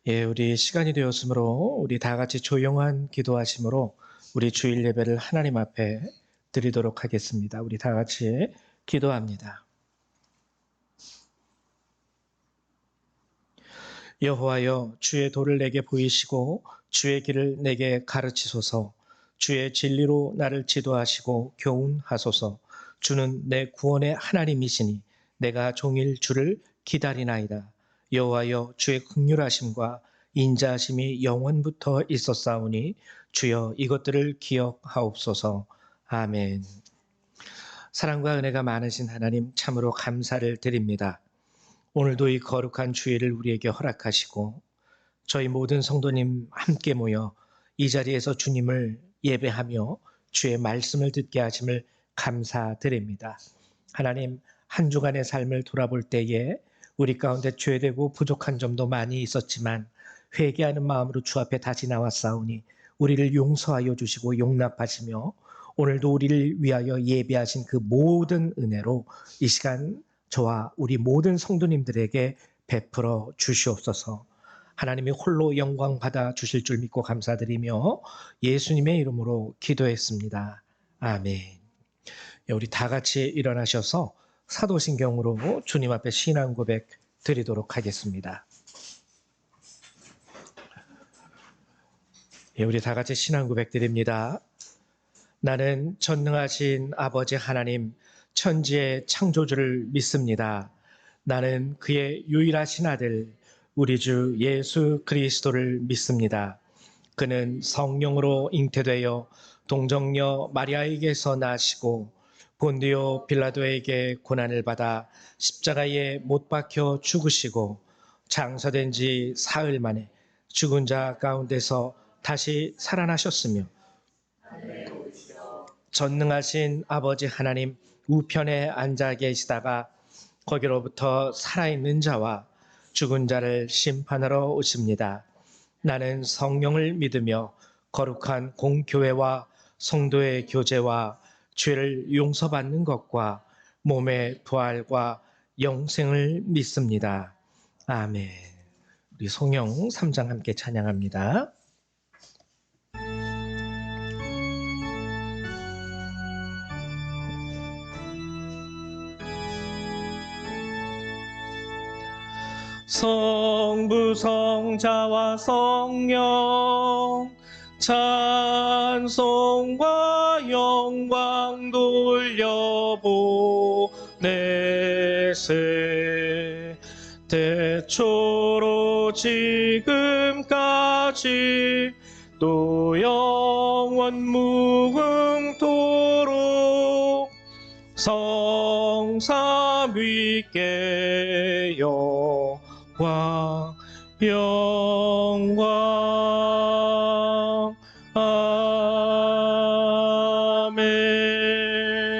예, 우리 시간이 되었으므로 우리 다 같이 조용한 기도하심으로 우리 주일 예배를 하나님 앞에 드리도록 하겠습니다. 우리 다 같이 기도합니다. 여호와여, 주의 도를 내게 보이시고 주의 길을 내게 가르치소서. 주의 진리로 나를 지도하시고 교훈하소서. 주는 내 구원의 하나님이시니 내가 종일 주를 기다리나이다. 여호와여, 주의 긍휼하심과 인자하심이 영원부터 있었사오니 주여 이것들을 기억하옵소서. 아멘. 사랑과 은혜가 많으신 하나님, 참으로 감사를 드립니다. 오늘도 이 거룩한 주일을 우리에게 허락하시고 저희 모든 성도님 함께 모여 이 자리에서 주님을 예배하며 주의 말씀을 듣게 하심을 감사드립니다. 하나님, 한 주간의 삶을 돌아볼 때에 우리 가운데 죄되고 부족한 점도 많이 있었지만 회개하는 마음으로 주 앞에 다시 나왔사오니 우리를 용서하여 주시고 용납하시며 오늘도 우리를 위하여 예배하신 그 모든 은혜로 이 시간 저와 우리 모든 성도님들에게 베풀어 주시옵소서. 하나님이 홀로 영광 받아 주실 줄 믿고 감사드리며 예수님의 이름으로 기도했습니다. 아멘. 우리 다 같이 일어나셔서 사도신경으로 주님 앞에 신앙 고백 드리도록 하겠습니다. 우리 다 같이 신앙 고백 드립니다. 나는 전능하신 아버지 하나님, 천지의 창조주를 믿습니다. 나는 그의 유일하신 아들, 우리 주 예수 그리스도를 믿습니다. 그는 성령으로 잉태되어 동정녀 마리아에게서 나시고 본디오 빌라도에게 고난을 받아 십자가에 못 박혀 죽으시고 장사된 지 사흘 만에 죽은 자 가운데서 다시 살아나셨으며 전능하신 아버지 하나님 우편에 앉아 계시다가 거기로부터 살아있는 자와 죽은 자를 심판하러 오십니다. 나는 성령을 믿으며 거룩한 공교회와 성도의 교제와 죄를 용서받는 것과 몸의 부활과 영생을 믿습니다. 아멘. 우리 성령 3장 함께 찬양합니다. 성부 성자와 성령 찬송과 영광 돌려보내세 대초로 지금까지 또 영원 무궁토록 성삼위께 영광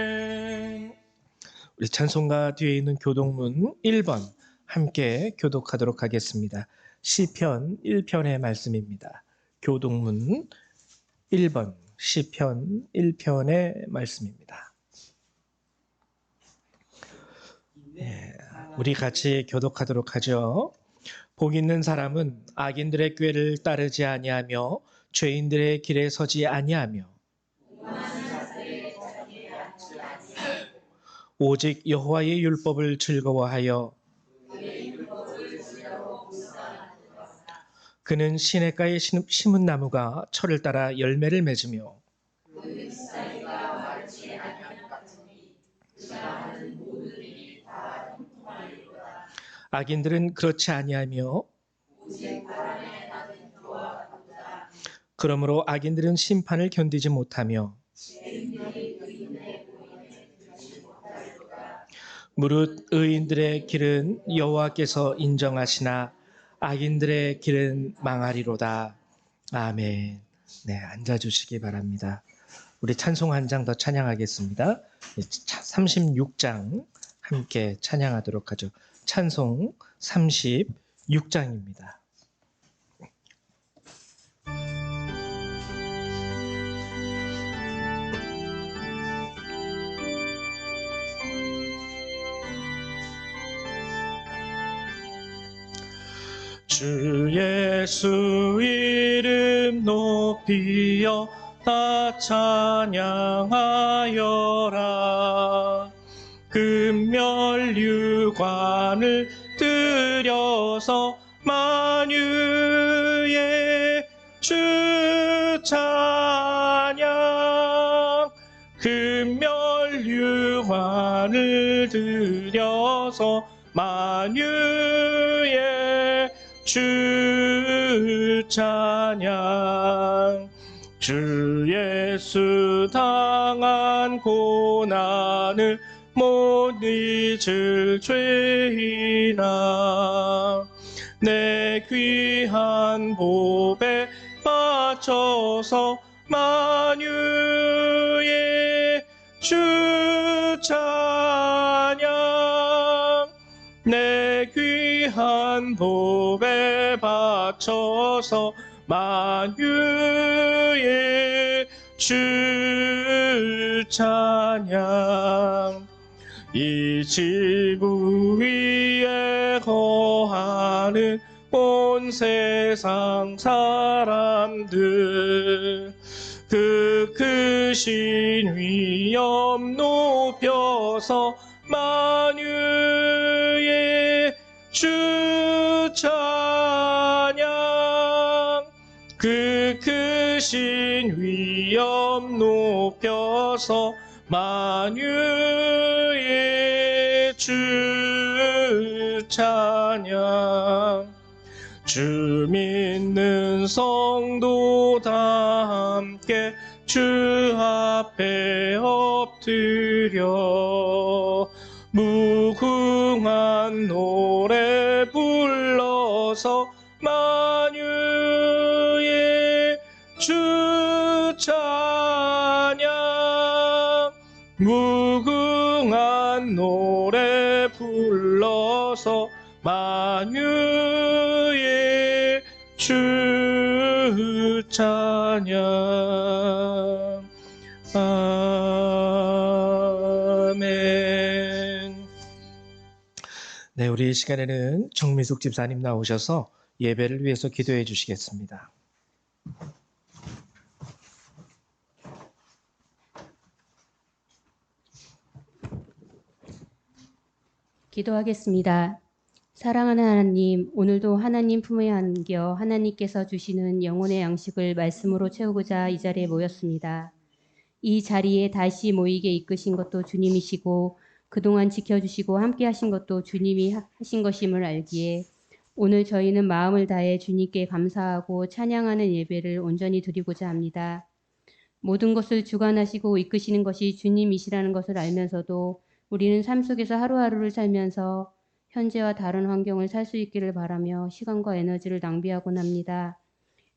아멘. 우리 찬송가 뒤에 있는 교독문 1번 함께 교독하도록 하겠습니다. 시편 1편의 말씀입니다. 교독문 1번 시편 1편의 말씀입니다. 우리 같이 교독하도록 하죠. 복 있는 사람은 악인들의 꾀를 따르지 아니하며 죄인들의 길에 서지 아니하며 오직 여호와의 율법을 즐거워하여 그는 시냇가에 심은 나무가 철을 따라 열매를 맺으며 악인들은 그렇지 아니하며 그러므로 악인들은 심판을 견디지 못하며 무릇 의인들의 길은 여호와께서 인정하시나 악인들의 길은 망하리로다. 아멘. 네, 앉아주시기 바랍니다. 우리 찬송 한 장 더 찬양하겠습니다. 36장 함께 찬양하도록 하죠. 찬송 36장입니다. 주 예수 이름 높이여 다 찬양하여라. 금멸류관을 들여서 만유의 주 찬양. 금멸류관을 들여서 만유의 주 찬양. 주 예수 당한 고난을 못 잊을 죄인아, 내 귀한 보배 바쳐서 만유의 주 찬양. 내 귀한 보배 바쳐서 만유의 주 찬양. 이 지구 위에 거하는 온 세상 사람들, 그 크신 위엄 높여서 만유의 주 찬양. 그 크신 위엄 높여서 만유의 주 찬양. 주 믿는 성도 다 함께 주 앞에 엎드려 무궁한 노래 불러서 만유의 주 찬양. 무궁한 노래 불러서 만유의 주 찬양. 아멘. 네, 우리 이 시간에는 정미숙 집사님 나오셔서 예배를 위해서 기도해 주시겠습니다. 기도하겠습니다. 사랑하는 하나님, 오늘도 하나님 품에 안겨 하나님께서 주시는 영혼의 양식을 말씀으로 채우고자 이 자리에 모였습니다. 이 자리에 다시 모이게 이끄신 것도 주님이시고 그동안 지켜주시고 함께 하신 것도 주님이 하신 것임을 알기에 오늘 저희는 마음을 다해 주님께 감사하고 찬양하는 예배를 온전히 드리고자 합니다. 모든 것을 주관하시고 이끄시는 것이 주님이시라는 것을 알면서도 우리는 삶 속에서 하루하루를 살면서 현재와 다른 환경을 살 수 있기를 바라며 시간과 에너지를 낭비하곤 합니다.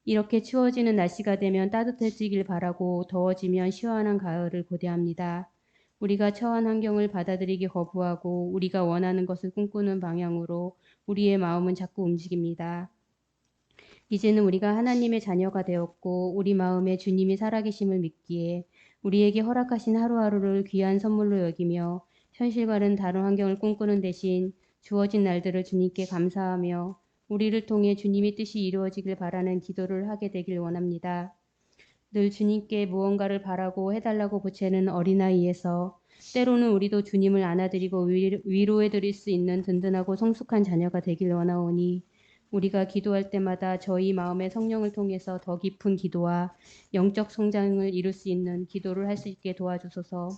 이렇게 추워지는 날씨가 되면 따뜻해지길 바라고 더워지면 시원한 가을을 고대합니다. 우리가 처한 환경을 받아들이기 거부하고 우리가 원하는 것을 꿈꾸는 방향으로 우리의 마음은 자꾸 움직입니다. 이제는 우리가 하나님의 자녀가 되었고 우리 마음에 주님이 살아계심을 믿기에 우리에게 허락하신 하루하루를 귀한 선물로 여기며 현실과는 다른 환경을 꿈꾸는 대신 주어진 날들을 주님께 감사하며 우리를 통해 주님의 뜻이 이루어지길 바라는 기도를 하게 되길 원합니다. 늘 주님께 무언가를 바라고 해달라고 보채는 어린아이에서 때로는 우리도 주님을 안아드리고 위로해드릴 수 있는 든든하고 성숙한 자녀가 되길 원하오니 우리가 기도할 때마다 저희 마음의 성령을 통해서 더 깊은 기도와 영적 성장을 이룰 수 있는 기도를 할 수 있게 도와주소서.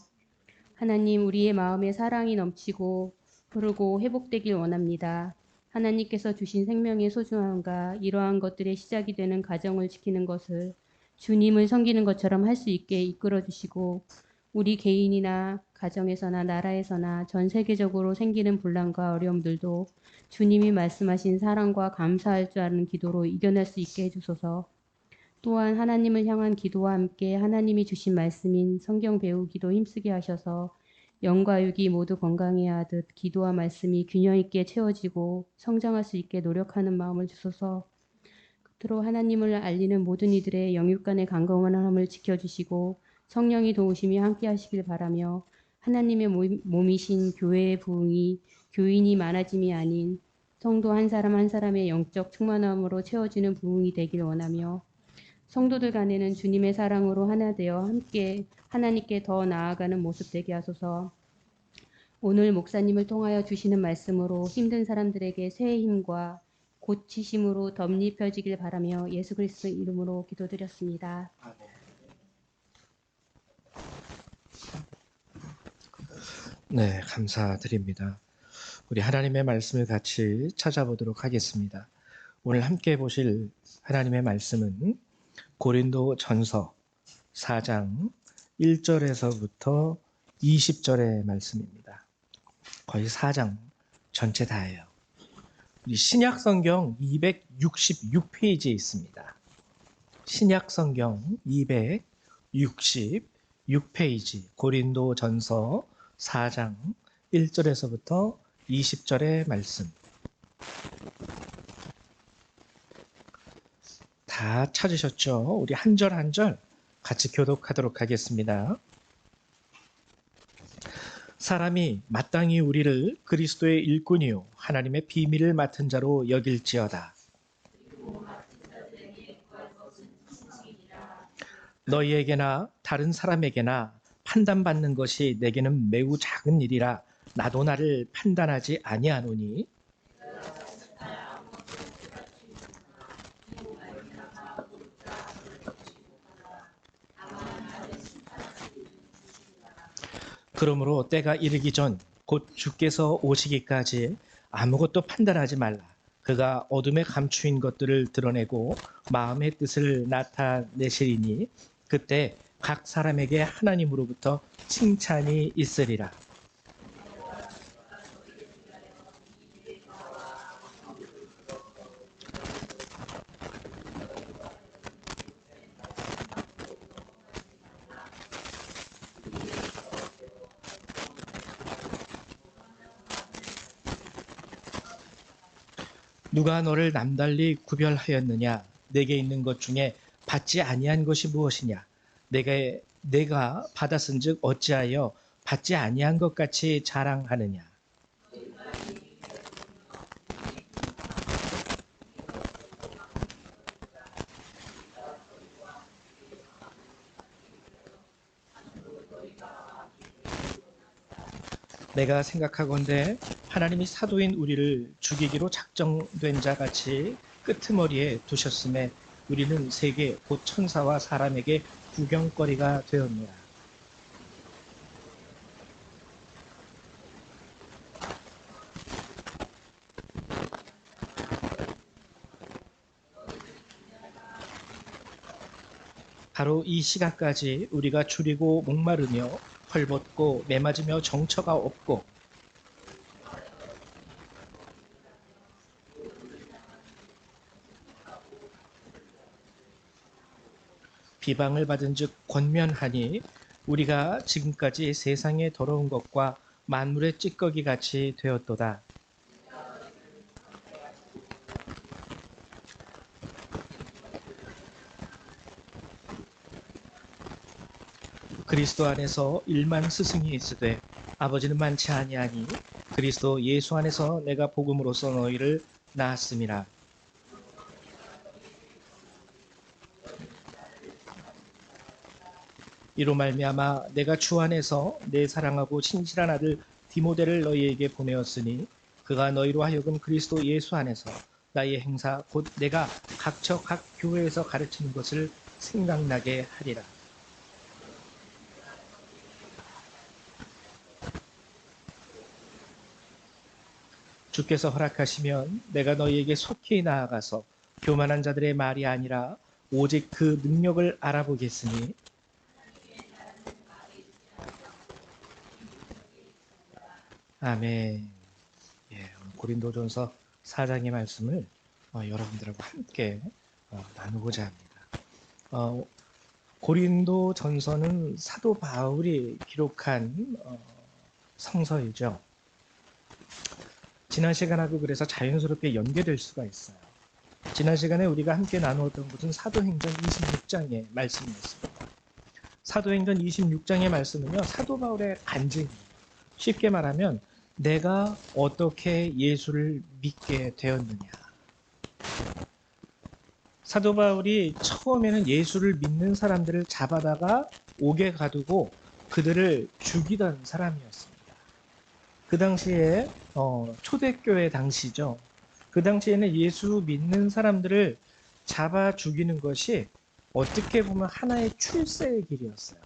하나님, 우리의 마음에 사랑이 넘치고 흐르고 회복되길 원합니다. 하나님께서 주신 생명의 소중함과 이러한 것들의 시작이 되는 가정을 지키는 것을 주님을 섬기는 것처럼 할 수 있게 이끌어 주시고 우리 개인이나 가정에서나 나라에서나 전 세계적으로 생기는 분란과 어려움들도 주님이 말씀하신 사랑과 감사할 줄 아는 기도로 이겨낼 수 있게 해주소서. 또한 하나님을 향한 기도와 함께 하나님이 주신 말씀인 성경 배우기도 힘쓰게 하셔서 영과 육이 모두 건강해야 하듯 기도와 말씀이 균형 있게 채워지고 성장할 수 있게 노력하는 마음을 주소서. 끝으로 하나님을 알리는 모든 이들의 영육 간의 강건함을 지켜주시고 성령이 도우심이 함께 하시길 바라며 하나님의 몸이신 교회의 부흥이 교인이 많아짐이 아닌 성도 한 사람 한 사람의 영적 충만함으로 채워지는 부흥이 되길 원하며 성도들 간에는 주님의 사랑으로 하나 되어 함께 하나님께 더 나아가는 모습 되게 하소서. 오늘 목사님을 통하여 주시는 말씀으로 힘든 사람들에게 새 힘과 고치심으로 덧입혀지길 바라며 예수 그리스도 이름으로 기도드렸습니다. 네, 감사드립니다. 우리 하나님의 말씀을 같이 찾아보도록 하겠습니다. 오늘 함께 보실 하나님의 말씀은 고린도 전서 4장 1절에서부터 20절의 말씀입니다. 거의 4장 전체 다예요. 우리 신약 성경 266페이지에 있습니다. 신약 성경 266페이지 고린도 전서 4장 1절에서부터 20절의 말씀. 다 찾으셨죠? 우리 한 절 한 절 같이 교독하도록 하겠습니다. 사람이 마땅히 우리를 그리스도의 일꾼이요 하나님의 비밀을 맡은 자로 여길지어다. 너희에게나 다른 사람에게나 판단받는 것이 내게는 매우 작은 일이라 나도 나를 판단하지 아니하노니 그러므로 때가 이르기 전 곧 주께서 오시기까지 아무것도 판단하지 말라. 그가 어둠에 감추인 것들을 드러내고 마음의 뜻을 나타내시리니 그때 각 사람에게 하나님으로부터 칭찬이 있으리라. 누가 너를 남달리 구별하였느냐? 내게 있는 것 중에 받지 아니한 것이 무엇이냐? 내가 받았은즉 어찌하여 받지 아니한 것 같이 자랑하느냐? 내가 생각하건대 하나님이 사도인 우리를 죽이기로 작정된 자 같이 끄트머리에 두셨음에 우리는 세계 곧 천사와 사람에게 구경거리가 되었노라. 바로 이 시각까지 우리가 줄이고 목마르며 헐벗고 매맞으며 정처가 없고 비방을 받은 즉 권면하니 우리가 지금까지 세상의 더러운 것과 만물의 찌꺼기 같이 되었도다. 그리스도 안에서 일만 스승이 있으되 아버지는 많지 아니하니 그리스도 예수 안에서 내가 복음으로써 너희를 낳았음이라. 이로 말미암아 내가 주 안에서 내 사랑하고 신실한 아들 디모데를 너희에게 보내었으니 그가 너희로 하여금 그리스도 예수 안에서 나의 행사 곧 내가 각처 각 교회에서 가르치는 것을 생각나게 하리라. 주께서 허락하시면 내가 너희에게 속히 나아가서 교만한 자들의 말이 아니라 오직 그 능력을 알아보겠으니 아멘. 예, 고린도전서 4장의 말씀을 여러분들하고 함께 나누고자 합니다. 고린도전서는 사도 바울이 기록한 성서이죠. 지난 시간하고 그래서 자연스럽게 연계될 수가 있어요. 지난 시간에 우리가 함께 나누었던 것은 사도행전 26장의 말씀이었습니다. 사도행전 26장의 말씀은요, 사도 바울의 간증이에요. 쉽게 말하면 내가 어떻게 예수를 믿게 되었느냐. 사도 바울이 처음에는 예수를 믿는 사람들을 잡아다가 옥에 가두고 그들을 죽이던 사람이었습니다. 그 당시에 초대교회 당시죠. 그 당시에는 예수 믿는 사람들을 잡아 죽이는 것이 어떻게 보면 하나의 출세의 길이었어요.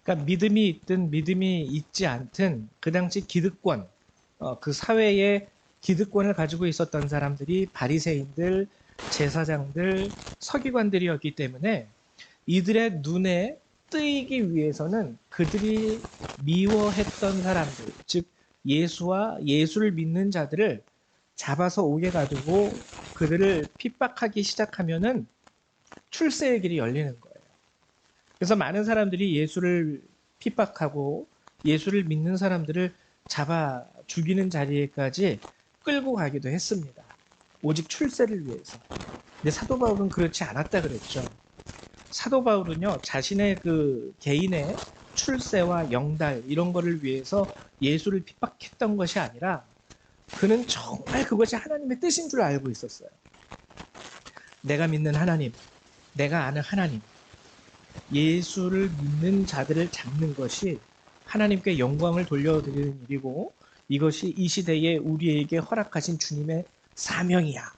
그러니까 믿음이 있든 믿음이 있지 않든 그 당시 기득권, 그 사회의 기득권을 가지고 있었던 사람들이 바리새인들, 제사장들, 서기관들이었기 때문에 이들의 눈에 뜨이기 위해서는 그들이 미워했던 사람들, 즉 예수와 예수를 믿는 자들을 잡아서 옥에 가두고 그들을 핍박하기 시작하면은 출세의 길이 열리는 거예요. 그래서 많은 사람들이 예수를 핍박하고 예수를 믿는 사람들을 잡아 죽이는 자리에까지 끌고 가기도 했습니다. 오직 출세를 위해서. 근데 사도 바울은 그렇지 않았다 그랬죠. 사도 바울은요, 자신의 그 개인의 출세와 영달 이런 거를 위해서 예수를 핍박했던 것이 아니라 그는 정말 그것이 하나님의 뜻인 줄 알고 있었어요. 내가 믿는 하나님, 내가 아는 하나님, 예수를 믿는 자들을 잡는 것이 하나님께 영광을 돌려드리는 일이고 이것이 이 시대에 우리에게 허락하신 주님의 사명이야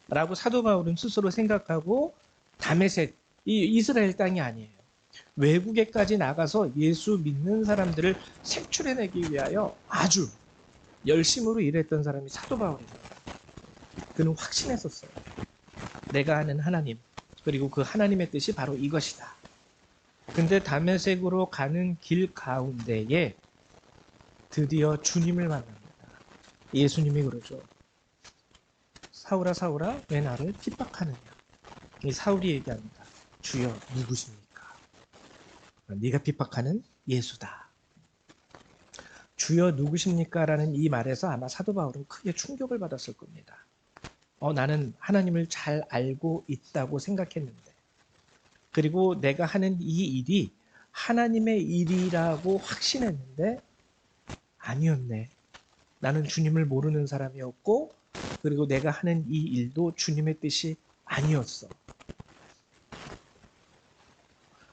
라고 사도 바울은 스스로 생각하고 다메섹, 이 이스라엘 땅이 아니에요. 외국에까지 나가서 예수 믿는 사람들을 색출해내기 위하여 아주 열심으로 일했던 사람이 사도 바울이에요. 그는 확신했었어요. 내가 아는 하나님, 그리고 그 하나님의 뜻이 바로 이것이다. 근데 다메섹으로 가는 길 가운데에 드디어 주님을 만납니다. 예수님이 그러죠. 사울아 사울아 왜 나를 핍박하느냐. 이 사울이 얘기합니다. 주여 누구십니까? 네가 핍박하는 예수다. 주여 누구십니까? 라는 이 말에서 아마 사도 바울은 크게 충격을 받았을 겁니다. 나는 하나님을 잘 알고 있다고 생각했는데 그리고 내가 하는 이 일이 하나님의 일이라고 확신했는데 아니었네. 나는 주님을 모르는 사람이었고 그리고 내가 하는 이 일도 주님의 뜻이 아니었어.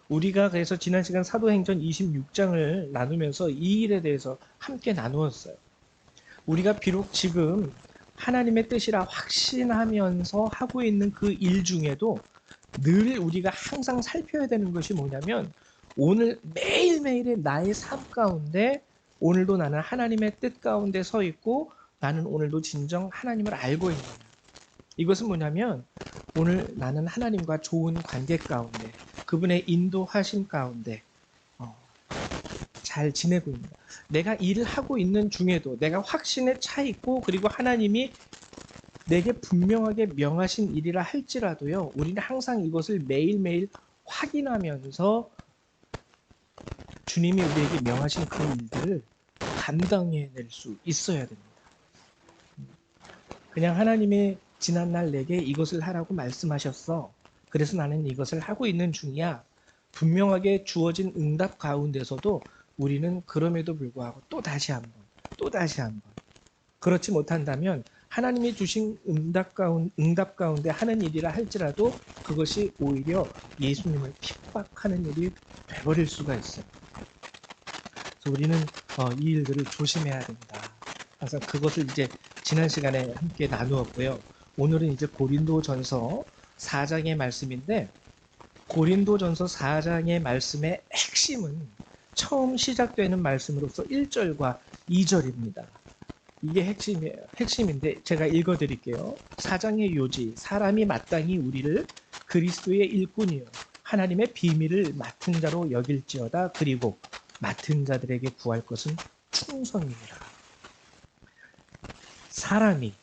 우리가 그래서 지난 시간 사도행전 26장을 나누면서 이 일에 대해서 함께 나누었어요. 우리가 비록 지금 하나님의 뜻이라 확신하면서 하고 있는 그 일 중에도 늘 우리가 항상 살펴야 되는 것이 뭐냐면 오늘 매일매일의 나의 삶 가운데 오늘도 나는 하나님의 뜻 가운데 서 있고 나는 오늘도 진정 하나님을 알고 있느냐. 이것은 뭐냐면 오늘 나는 하나님과 좋은 관계 가운데 그분의 인도하심 가운데 잘 지내고 있느냐. 내가 일을 하고 있는 중에도 내가 확신에 차 있고 그리고 하나님이 내게 분명하게 명하신 일이라 할지라도요. 우리는 항상 이것을 매일매일 확인하면서 주님이 우리에게 명하신 그 일들을 감당해낼 수 있어야 됩니다. 그냥 하나님이 지난날 내게 이것을 하라고 말씀하셨어. 그래서 나는 이것을 하고 있는 중이야. 분명하게 주어진 응답 가운데서도 우리는 그럼에도 불구하고 또 다시 한번 그렇지 못한다면 하나님이 주신 응답 가운데 하는 일이라 할지라도 그것이 오히려 예수님을 핍박하는 일이 돼버릴 수가 있어요. 그래서 우리는 이 일들을 조심해야 된다. 그래서 그것을 이제 지난 시간에 함께 나누었고요. 오늘은 이제 고린도전서 4장의 말씀인데 고린도전서 4장의 말씀의 핵심은 처음 시작되는 말씀으로서 1절과 2절입니다. 이게 핵심인데 제가 읽어드릴게요. 4장의 요지, 사람이 마땅히 우리를 그리스도의 일꾼이요 하나님의 비밀을 맡은 자로 여길지어다. 그리고 맡은 자들에게 구할 것은 충성이니라. 사람이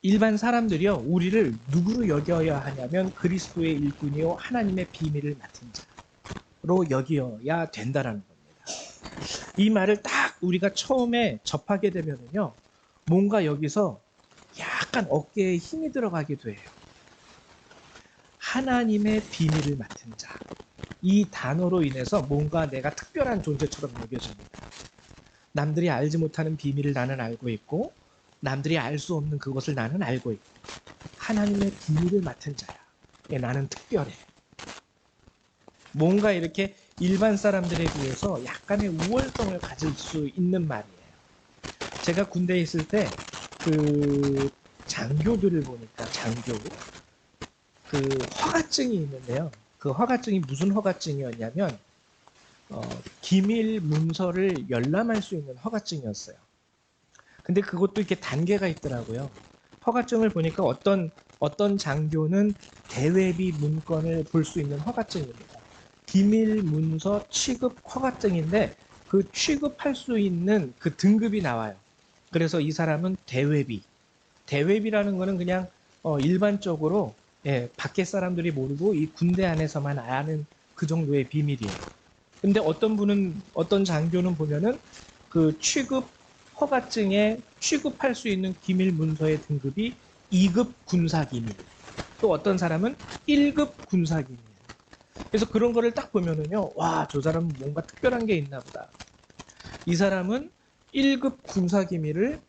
일반 사람들이요 우리를 누구로 여겨야 하냐면 그리스도의 일꾼이요 하나님의 비밀을 맡은 자로 여겨야 된다라는 겁니다. 이 말을 딱 우리가 처음에 접하게 되면요 뭔가 여기서 약간 어깨에 힘이 들어가기도 해요. 하나님의 비밀을 맡은 자. 이 단어로 인해서 뭔가 내가 특별한 존재처럼 여겨집니다. 남들이 알지 못하는 비밀을 나는 알고 있고 남들이 알 수 없는 그것을 나는 알고 있고 하나님의 비밀을 맡은 자야. 예, 나는 특별해. 뭔가 이렇게 일반 사람들에 비해서 약간의 우월성을 가질 수 있는 말이에요. 제가 군대에 있을 때 그 장교들을 보니까 그 허가증이 있는데요. 그 허가증이 무슨 허가증이었냐면 기밀 문서를 열람할 수 있는 허가증이었어요. 근데 그것도 이렇게 단계가 있더라고요. 허가증을 보니까 어떤 장교는 대외비 문건을 볼 수 있는 허가증입니다. 기밀 문서 취급 허가증인데 그 취급할 수 있는 그 등급이 나와요. 그래서 이 사람은 대외비라는 거는 그냥 일반적으로 밖에 사람들이 모르고 이 군대 안에서만 아는 그 정도의 비밀이에요. 근데 어떤 장교는 보면은 그 취급 허가증에 취급할 수 있는 기밀 문서의 등급이 2급 군사기밀, 또 어떤 사람은 1급 군사기밀. 그래서 그런 거를 딱 보면은요, 와, 저 사람은 뭔가 특별한 게 있나 보다. 이 사람은 1급 군사기밀을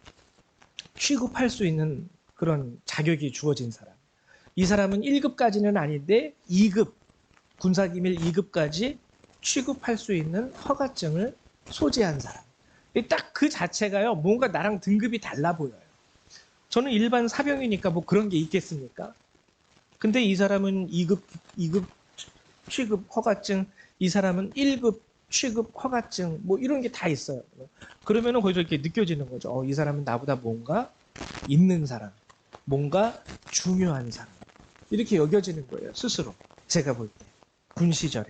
취급할 수 있는 그런 자격이 주어진 사람. 이 사람은 1급까지는 아닌데 2급, 군사기밀 2급까지 취급할 수 있는 허가증을 소지한 사람. 딱 그 자체가요, 뭔가 나랑 등급이 달라 보여요. 저는 일반 사병이니까 뭐 그런 게 있겠습니까? 근데 이 사람은 2급 취급 허가증, 이 사람은 1급 취급 허가증, 뭐 이런 게 다 있어요. 그러면은 거기서 이렇게 느껴지는 거죠. 이 사람은 나보다 뭔가 있는 사람, 뭔가 중요한 사람. 이렇게 여겨지는 거예요, 스스로. 제가 볼 때. 군 시절에.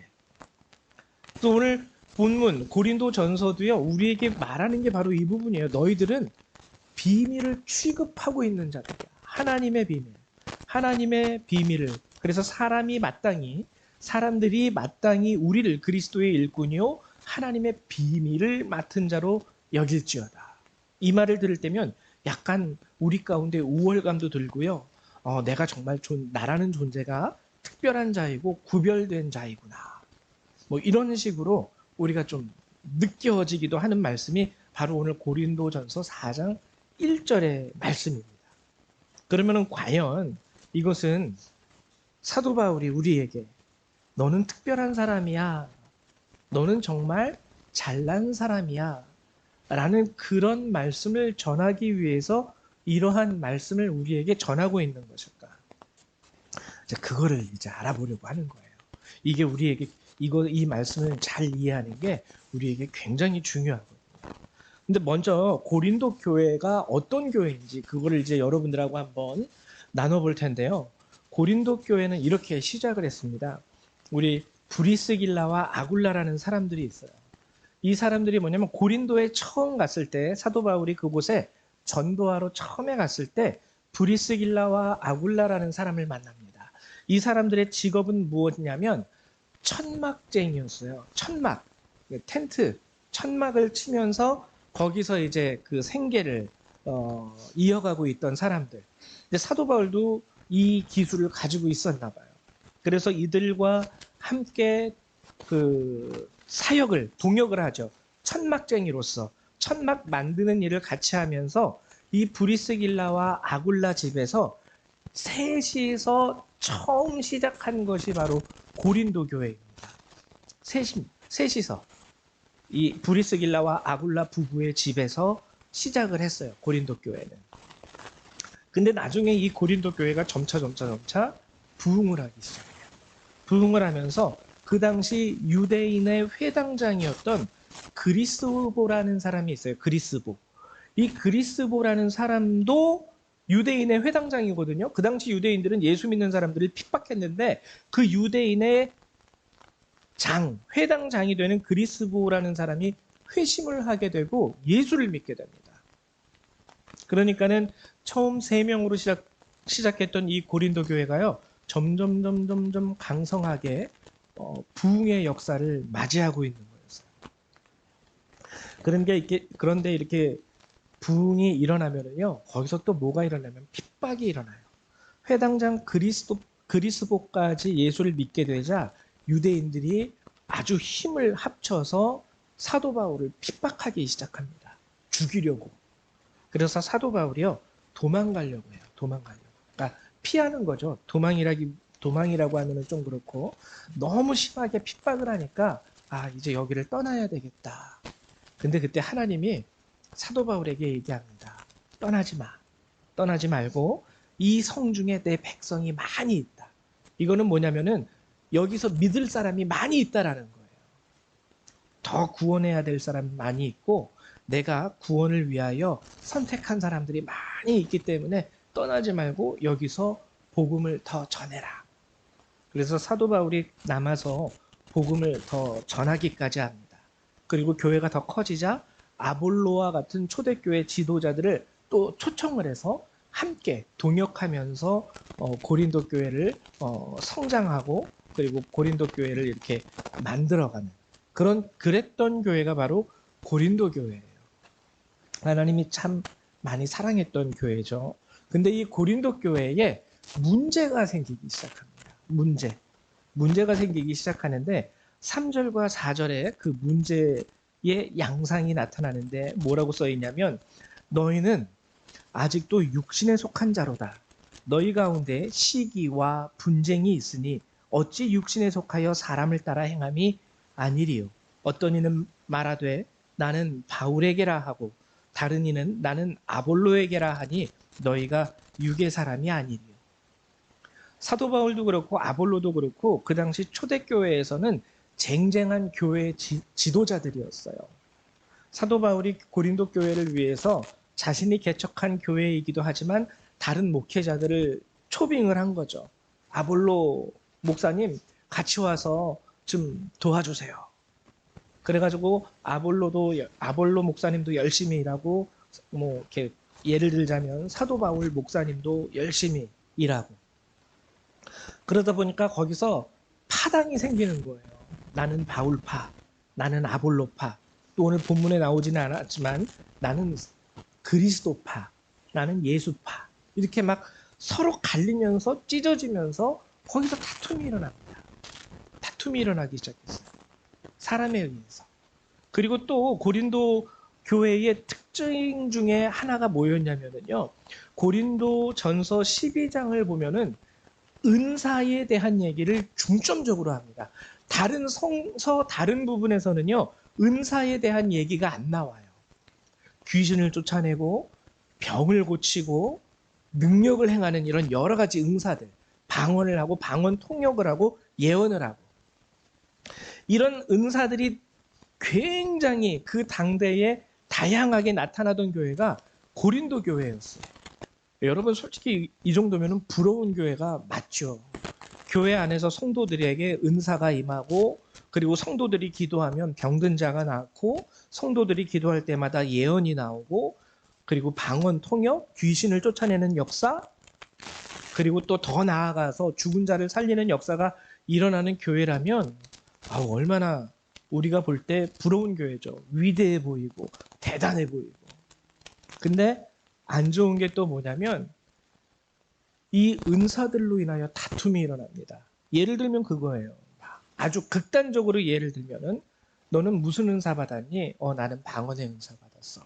또 오늘 본문 고린도 전서도요, 우리에게 말하는 게 바로 이 부분이에요. 너희들은 비밀을 취급하고 있는 자들이야. 하나님의 비밀. 하나님의 비밀을. 그래서 사람들이 마땅히 우리를 그리스도의 일꾼이요 하나님의 비밀을 맡은 자로 여길지어다. 이 말을 들을 때면 약간 우리 가운데 우월감도 들고요. 내가 정말 나라는 존재가 특별한 자이고 구별된 자이구나. 뭐 이런 식으로 우리가 좀 느껴지기도 하는 말씀이 바로 오늘 고린도전서 4장 1절의 말씀입니다. 그러면 과연 이것은 사도 바울이 우리에게 너는 특별한 사람이야. 너는 정말 잘난 사람이야. 라는 그런 말씀을 전하기 위해서 이러한 말씀을 우리에게 전하고 있는 것일까? 그거를 이제 알아보려고 하는 거예요. 이게 우리에게 이 말씀을 잘 이해하는 게 우리에게 굉장히 중요하거든요. 근데 먼저 고린도 교회가 어떤 교회인지 그거를 이제 여러분들하고 한번 나눠볼 텐데요. 고린도 교회는 이렇게 시작을 했습니다. 우리 브리스길라와 아굴라라는 사람들이 있어요. 이 사람들이 뭐냐면 고린도에 처음 갔을 때 사도 바울이 그곳에 전도하러 처음에 갔을 때 브리스길라와 아굴라라는 사람을 만납니다. 이 사람들의 직업은 무엇이냐면 천막쟁이였어요. 천막, 텐트, 천막을 치면서 거기서 이제 그 생계를 이어가고 있던 사람들. 근데 사도 바울도 이 기술을 가지고 있었나 봐요. 그래서 이들과 함께 그 동역을 하죠. 천막쟁이로서 천막 만드는 일을 같이 하면서 이 브리스길라와 아굴라 집에서 셋이서 처음 시작한 것이 바로 고린도 교회입니다. 셋이서 이 브리스길라와 아굴라 부부의 집에서 시작을 했어요. 고린도 교회는. 근데 나중에 이 고린도 교회가 점차 부흥을 하기 시작해요. 부흥을 하면서 그 당시 유대인의 회당장이었던 그리스보라는 사람이 있어요. 이 그리스보라는 사람도 유대인의 회당장이거든요. 그 당시 유대인들은 예수 믿는 사람들을 핍박했는데 그 유대인의 회당장이 되는 그리스보라는 사람이 회심을 하게 되고 예수를 믿게 됩니다. 그러니까는 처음 3명으로 시작했던 이 고린도 교회가요. 점점 강성하게 부흥의 역사를 맞이하고 있는 거였어요. 그런데 이렇게 부흥이 일어나면요. 거기서 또 뭐가 일어나면 핍박이 일어나요. 회당장 그리스보까지 예수를 믿게 되자 유대인들이 아주 힘을 합쳐서 사도 바울을 핍박하기 시작합니다. 죽이려고. 그래서 사도 바울이요 도망가려고 해요. 도망가려고. 그러니까 피하는 거죠. 도망이라고 하면은 좀 그렇고 너무 심하게 핍박을 하니까 이제 여기를 떠나야 되겠다. 근데 그때 하나님이 사도 바울에게 얘기합니다. 떠나지 마. 떠나지 말고 이 성중에 내 백성이 많이 있다. 이거는 뭐냐면은 여기서 믿을 사람이 많이 있다라는 거예요. 더 구원해야 될 사람이 많이 있고 내가 구원을 위하여 선택한 사람들이 많이 있기 때문에 떠나지 말고 여기서 복음을 더 전해라. 그래서 사도 바울이 남아서 복음을 더 전하기까지 합니다. 그리고 교회가 더 커지자 아볼로와 같은 초대교회 지도자들을 또 초청을 해서 함께 동역하면서 고린도 교회를 성장하고 그리고 고린도 교회를 이렇게 만들어가는 그랬던 교회가 바로 고린도 교회예요. 하나님이 참 많이 사랑했던 교회죠. 근데 이 고린도 교회에 문제가 생기기 시작합니다. 문제가 생기기 시작하는데 3절과 4절에 그 문제의 양상이 나타나는데 뭐라고 써 있냐면 너희는 아직도 육신에 속한 자로다. 너희 가운데 시기와 분쟁이 있으니 어찌 육신에 속하여 사람을 따라 행함이 아니리요. 어떤 이는 말하되 나는 바울에게라 하고 다른 이는 나는 아볼로에게라 하니 너희가 육의 사람이 아니리요. 사도 바울도 그렇고 아볼로도 그렇고 그 당시 초대교회에서는 쟁쟁한 교회 지도자들이었어요. 사도 바울이 고린도 교회를 위해서 자신이 개척한 교회이기도 하지만 다른 목회자들을 초빙을 한 거죠. 아볼로 목사님 같이 와서 좀 도와주세요. 그래가지고 아볼로 목사님도 열심히 일하고 뭐 이렇게 예를 들자면 사도 바울 목사님도 열심히 일하고 그러다 보니까 거기서 파당이 생기는 거예요. 나는 바울파, 나는 아볼로파. 또 오늘 본문에 나오지는 않았지만 나는 그리스도파, 나는 예수파. 이렇게 막 서로 갈리면서 찢어지면서 거기서 다툼이 일어납니다. 다툼이 일어나기 시작했어요. 사람에 의해서. 그리고 또 고린도 교회의 특징 중에 하나가 뭐였냐면요. 고린도 전서 12장을 보면은 은사에 대한 얘기를 중점적으로 합니다. 다른 성서 다른 부분에서는요. 은사에 대한 얘기가 안 나와요. 귀신을 쫓아내고 병을 고치고 능력을 행하는 이런 여러 가지 은사들, 방언을 하고 방언 통역을 하고 예언을 하고 이런 은사들이 굉장히 그 당대에 다양하게 나타나던 교회가 고린도 교회였어요. 여러분 솔직히 이 정도면 부러운 교회가 맞죠. 교회 안에서 성도들에게 은사가 임하고 그리고 성도들이 기도하면 병든 자가 낫고 성도들이 기도할 때마다 예언이 나오고 그리고 방언 통역, 귀신을 쫓아내는 역사 그리고 또 더 나아가서 죽은 자를 살리는 역사가 일어나는 교회라면 얼마나 우리가 볼 때 부러운 교회죠. 위대해 보이고 대단해 보이고. 근데 안 좋은 게 또 뭐냐면 이 은사들로 인하여 다툼이 일어납니다. 예를 들면 그거예요. 아주 극단적으로 예를 들면은 너는 무슨 은사 받았니? 나는 방언의 은사 받았어.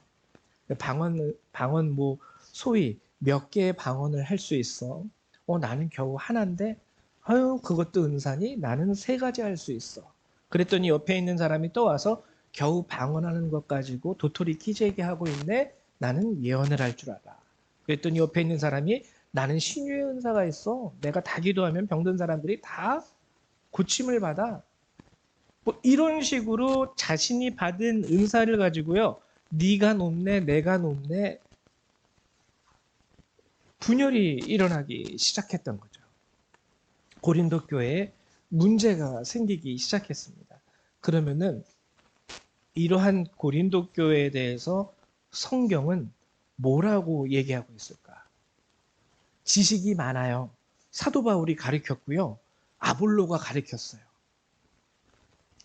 방언 뭐 소위 몇 개의 방언을 할 수 있어. 나는 겨우 하나인데 그것도 은사니? 나는 3가지 할 수 있어. 그랬더니 옆에 있는 사람이 또 와서 겨우 방언하는 것 가지고 도토리 키재기 하고 있네. 나는 예언을 할 줄 알아. 그랬더니 옆에 있는 사람이 나는 신유의 은사가 있어. 내가 다 기도하면 병든 사람들이 다 고침을 받아. 뭐 이런 식으로 자신이 받은 은사를 가지고요. 네가 높네, 내가 높네. 분열이 일어나기 시작했던 거죠. 고린도 교회에 문제가 생기기 시작했습니다. 그러면은 이러한 고린도 교회에 대해서 성경은 뭐라고 얘기하고 있을까? 지식이 많아요. 사도 바울이 가르쳤고요. 아볼로가 가르쳤어요.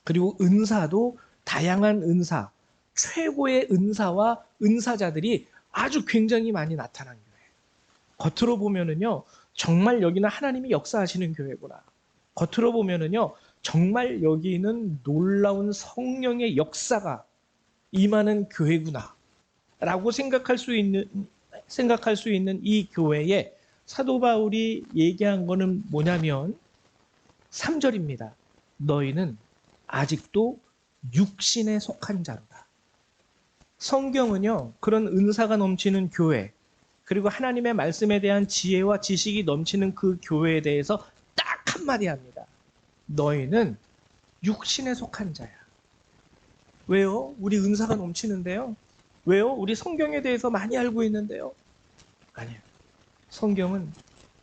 그리고 은사도 다양한 은사, 최고의 은사와 은사자들이 아주 굉장히 많이 나타난 교회. 겉으로 보면은요, 정말 여기는 하나님이 역사하시는 교회구나. 겉으로 보면은요, 정말 여기는 놀라운 성령의 역사가 임하는 교회구나. 라고 생각할 수 있는 이 교회에 사도 바울이 얘기한 거는 뭐냐면 3절입니다. 너희는 아직도 육신에 속한 자로다. 성경은요, 그런 은사가 넘치는 교회, 그리고 하나님의 말씀에 대한 지혜와 지식이 넘치는 그 교회에 대해서 딱 한마디 합니다. 너희는 육신에 속한 자야. 왜요? 우리 은사가 넘치는데요. 왜요? 우리 성경에 대해서 많이 알고 있는데요. 아니에요. 성경은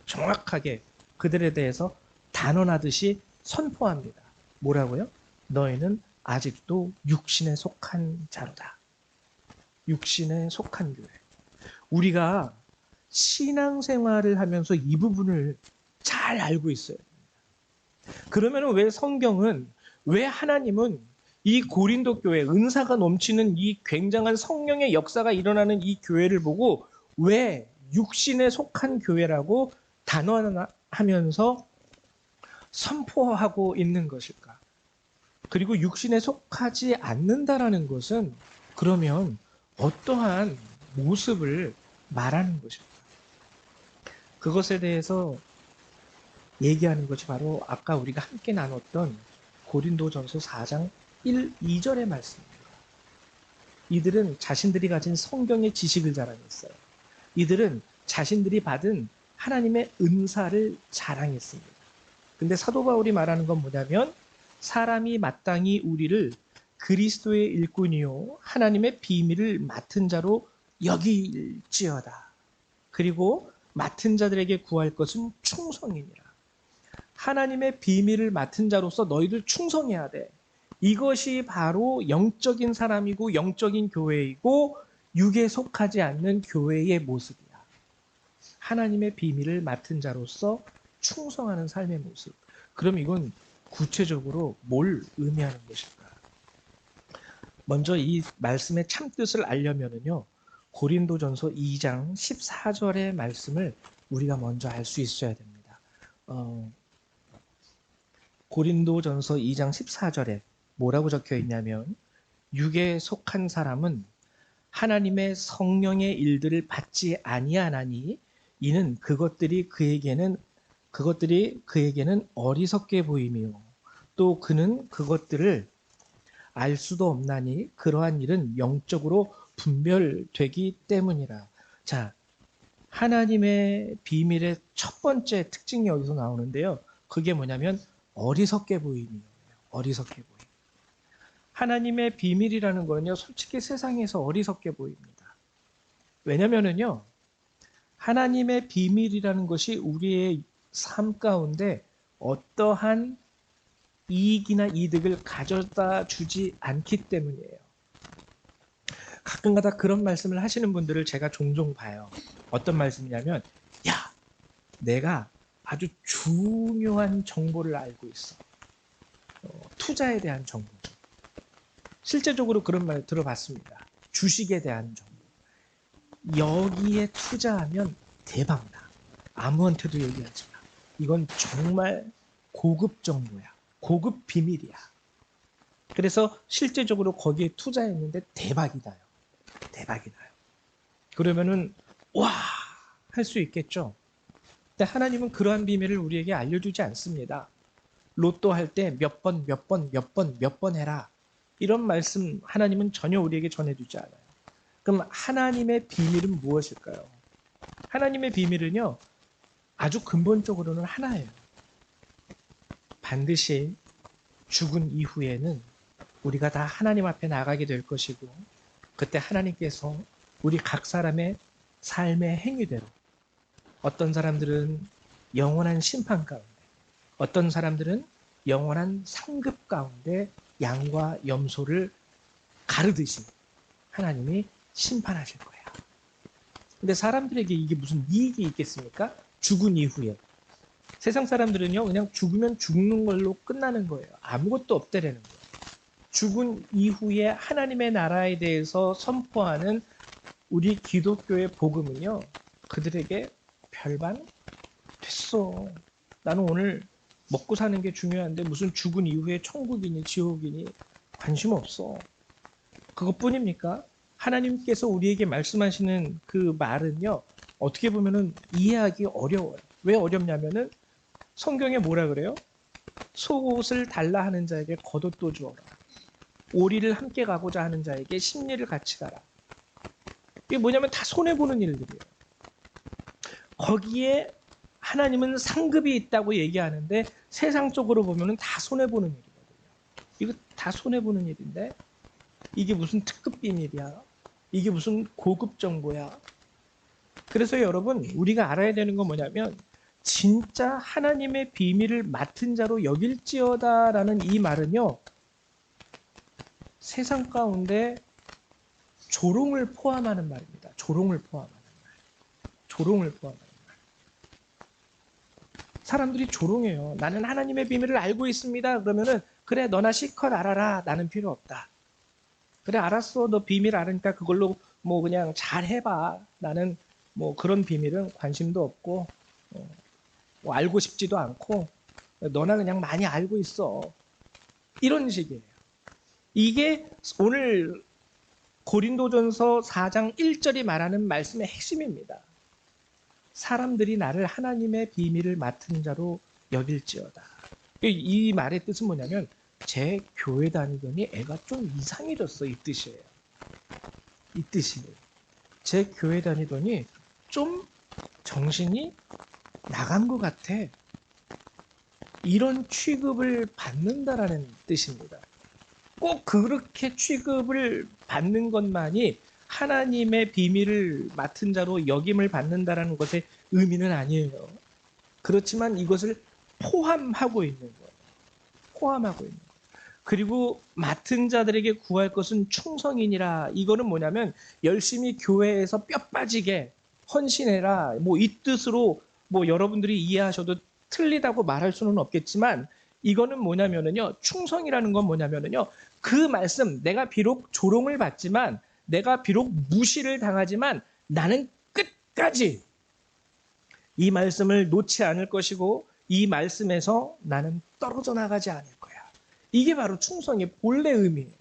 정확하게 그들에 대해서 단언하듯이 선포합니다. 뭐라고요? 너희는 아직도 육신에 속한 자로다. 육신에 속한 교회. 우리가 신앙생활을 하면서 이 부분을 잘 알고 있어요. 그러면 왜 성경은, 왜 하나님은 이 고린도 교회, 은사가 넘치는 이 굉장한 성령의 역사가 일어나는 이 교회를 보고 왜 육신에 속한 교회라고 단언하면서 선포하고 있는 것일까? 그리고 육신에 속하지 않는다라는 것은 그러면 어떠한 모습을 말하는 것일까? 그것에 대해서 얘기하는 것이 바로 아까 우리가 함께 나눴던 고린도전서 4장 1, 2절의 말씀입니다. 이들은 자신들이 가진 성경의 지식을 자랑했어요. 이들은 자신들이 받은 하나님의 은사를 자랑했습니다. 근데 사도 바울이 말하는 건 뭐냐면 사람이 마땅히 우리를 그리스도의 일꾼이요 하나님의 비밀을 맡은 자로 여길지어다. 그리고 맡은 자들에게 구할 것은 충성이니라. 하나님의 비밀을 맡은 자로서 너희들 충성해야 돼. 이것이 바로 영적인 사람이고 영적인 교회이고 육에 속하지 않는 교회의 모습이야. 하나님의 비밀을 맡은 자로서 충성하는 삶의 모습. 그럼 이건 구체적으로 뭘 의미하는 것일까? 먼저 이 말씀의 참뜻을 알려면은요. 고린도전서 2장 14절의 말씀을 우리가 먼저 알 수 있어야 됩니다. 고린도전서 2장 14절에 뭐라고 적혀 있냐면 육에 속한 사람은 하나님의 성령의 일들을 받지 아니하나니 이는 그것들이 그에게는 어리석게 보이며 또 그는 그것들을 알 수도 없나니 그러한 일은 영적으로 분별되기 때문이라. 자, 하나님의 비밀의 첫 번째 특징이 여기서 나오는데요. 그게 뭐냐면 어리석게 보임이에요. 어리석게 보임. 하나님의 비밀이라는 거는요, 솔직히 세상에서 어리석게 보입니다. 왜냐면은요, 하나님의 비밀이라는 것이 우리의 삶 가운데 어떠한 이익이나 이득을 가져다 주지 않기 때문이에요. 가끔가다 그런 말씀을 하시는 분들을 제가 종종 봐요. 어떤 말씀이냐면, 야, 내가 아주 중요한 정보를 알고 있어. 투자에 대한 정보죠. 실제적으로 그런 말 들어봤습니다. 주식에 대한 정보. 여기에 투자하면 대박나. 아무한테도 얘기하지 마. 이건 정말 고급 정보야. 고급 비밀이야. 그래서 실제적으로 거기에 투자했는데 대박이 나요. 대박이 나요. 그러면은 와! 할 수 있겠죠. 근데 하나님은 그러한 비밀을 우리에게 알려주지 않습니다. 로또 할 때 몇 번 해라. 이런 말씀 하나님은 전혀 우리에게 전해주지 않아요. 그럼 하나님의 비밀은 무엇일까요? 하나님의 비밀은요, 아주 근본적으로는 하나예요. 반드시 죽은 이후에는 우리가 다 하나님 앞에 나가게 될 것이고, 그때 하나님께서 우리 각 사람의 삶의 행위대로 어떤 사람들은 영원한 심판 가운데, 어떤 사람들은 영원한 상급 가운데 양과 염소를 가르듯이 하나님이 심판하실 거야. 근데 사람들에게 이게 무슨 이익이 있겠습니까? 죽은 이후에. 세상 사람들은요, 그냥 죽으면 죽는 걸로 끝나는 거예요. 아무것도 없다라는 거예요. 죽은 이후에 하나님의 나라에 대해서 선포하는 우리 기독교의 복음은요, 그들에게 별반 됐어. 나는 오늘 먹고 사는 게 중요한데 무슨 죽은 이후에 천국이니 지옥이니 관심 없어. 그것뿐입니까? 하나님께서 우리에게 말씀하시는 그 말은요, 어떻게 보면은 이해하기 어려워요. 왜 어렵냐면은 성경에 뭐라 그래요? 속옷을 달라 하는 자에게 겉옷도 주어라. 오리를 함께 가고자 하는 자에게 심리를 같이 가라. 이게 뭐냐면 다 손해보는 일들이에요. 거기에 하나님은 상급이 있다고 얘기하는데 세상적으로 보면은 다 손해보는 일이거든요. 이거 다 손해보는 일인데 이게 무슨 특급 비밀이야? 이게 무슨 고급 정보야? 그래서 여러분, 우리가 알아야 되는 건 뭐냐면 진짜 하나님의 비밀을 맡은 자로 여길지어다라는 이 말은요, 세상 가운데 조롱을 포함하는 말입니다. 조롱을 포함하는 말. 조롱을 포함하는 말. 사람들이 조롱해요. 나는 하나님의 비밀을 알고 있습니다. 그러면은 그래, 너나 실컷 알아라. 나는 필요 없다. 그래, 알았어. 너 비밀 알으니까 그걸로 뭐 그냥 잘 해봐. 나는 뭐 그런 비밀은 관심도 없고 뭐 알고 싶지도 않고 너나 그냥 많이 알고 있어. 이런 식이에요. 이게 오늘 고린도전서 4장 1절이 말하는 말씀의 핵심입니다. 사람들이 나를 하나님의 비밀을 맡은 자로 여길지어다. 이 말의 뜻은 뭐냐면 제 교회 다니더니 애가 좀 이상해졌어, 이 뜻이에요. 이 뜻이에요. 제 교회 다니더니 좀 정신이 나간 것 같아. 이런 취급을 받는다라는 뜻입니다. 꼭 그렇게 취급을 받는 것만이 하나님의 비밀을 맡은 자로 역임을 받는다라는 것의 의미는 아니에요. 그렇지만 이것을 포함하고 있는 거예요. 포함하고 있는 거예요. 그리고 맡은 자들에게 구할 것은 충성이니라. 이거는 뭐냐면 열심히 교회에서 뼈 빠지게 헌신해라. 뭐 이 뜻으로 뭐 여러분들이 이해하셔도 틀리다고 말할 수는 없겠지만 이거는 뭐냐면은요. 충성이라는 건 뭐냐면은요. 그 말씀, 내가 비록 조롱을 받지만, 내가 비록 무시를 당하지만 나는 끝까지 이 말씀을 놓지 않을 것이고 이 말씀에서 나는 떨어져 나가지 않을 거야. 이게 바로 충성의 본래 의미예요.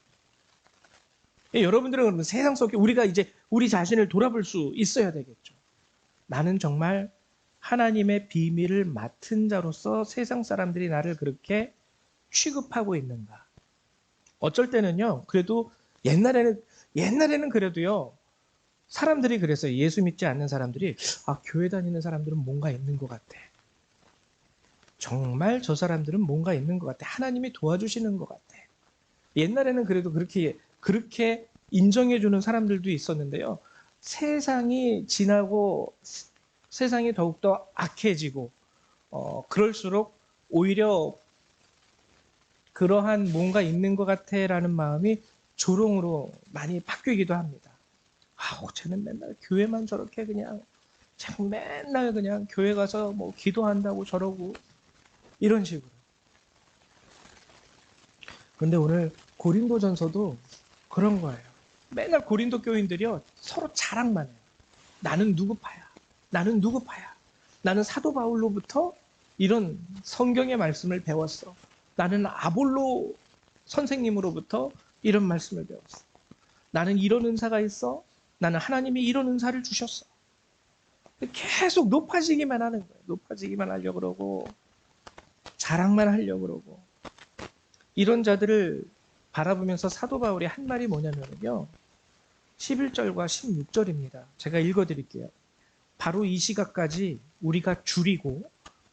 여러분들은 그러면 세상 속에 우리가 이제 우리 자신을 돌아볼 수 있어야 되겠죠. 나는 정말 하나님의 비밀을 맡은 자로서 세상 사람들이 나를 그렇게 취급하고 있는가. 어쩔 때는요, 그래도 옛날에는 그래도요, 사람들이 그랬어요. 예수 믿지 않는 사람들이, 아, 교회 다니는 사람들은 뭔가 있는 것 같아. 정말 저 사람들은 뭔가 있는 것 같아. 하나님이 도와주시는 것 같아. 옛날에는 그래도 그렇게 인정해주는 사람들도 있었는데요. 세상이 지나고 세상이 더욱더 악해지고, 그럴수록 오히려 그러한 뭔가 있는 것 같아라는 마음이 조롱으로 많이 바뀌기도 합니다. 아, 쟤는 맨날 교회만 저렇게 그냥 참 맨날 그냥 교회 가서 뭐 기도한다고 저러고 이런 식으로. 근데 오늘 고린도전서도 그런 거예요. 맨날 고린도 교인들이요 서로 자랑만 해요. 나는 누구 파야. 나는 누구 파야. 나는 사도 바울로부터 이런 성경의 말씀을 배웠어. 나는 아볼로 선생님으로부터 이런 말씀을 배웠어. 나는 이런 은사가 있어. 나는 하나님이 이런 은사를 주셨어. 계속 높아지기만 하는 거예요. 높아지기만 하려고 그러고 자랑만 하려고 그러고. 이런 자들을 바라보면서 사도 바울이 한 말이 뭐냐면요. 11절과 16절입니다. 제가 읽어드릴게요. 바로 이 시각까지 우리가 줄이고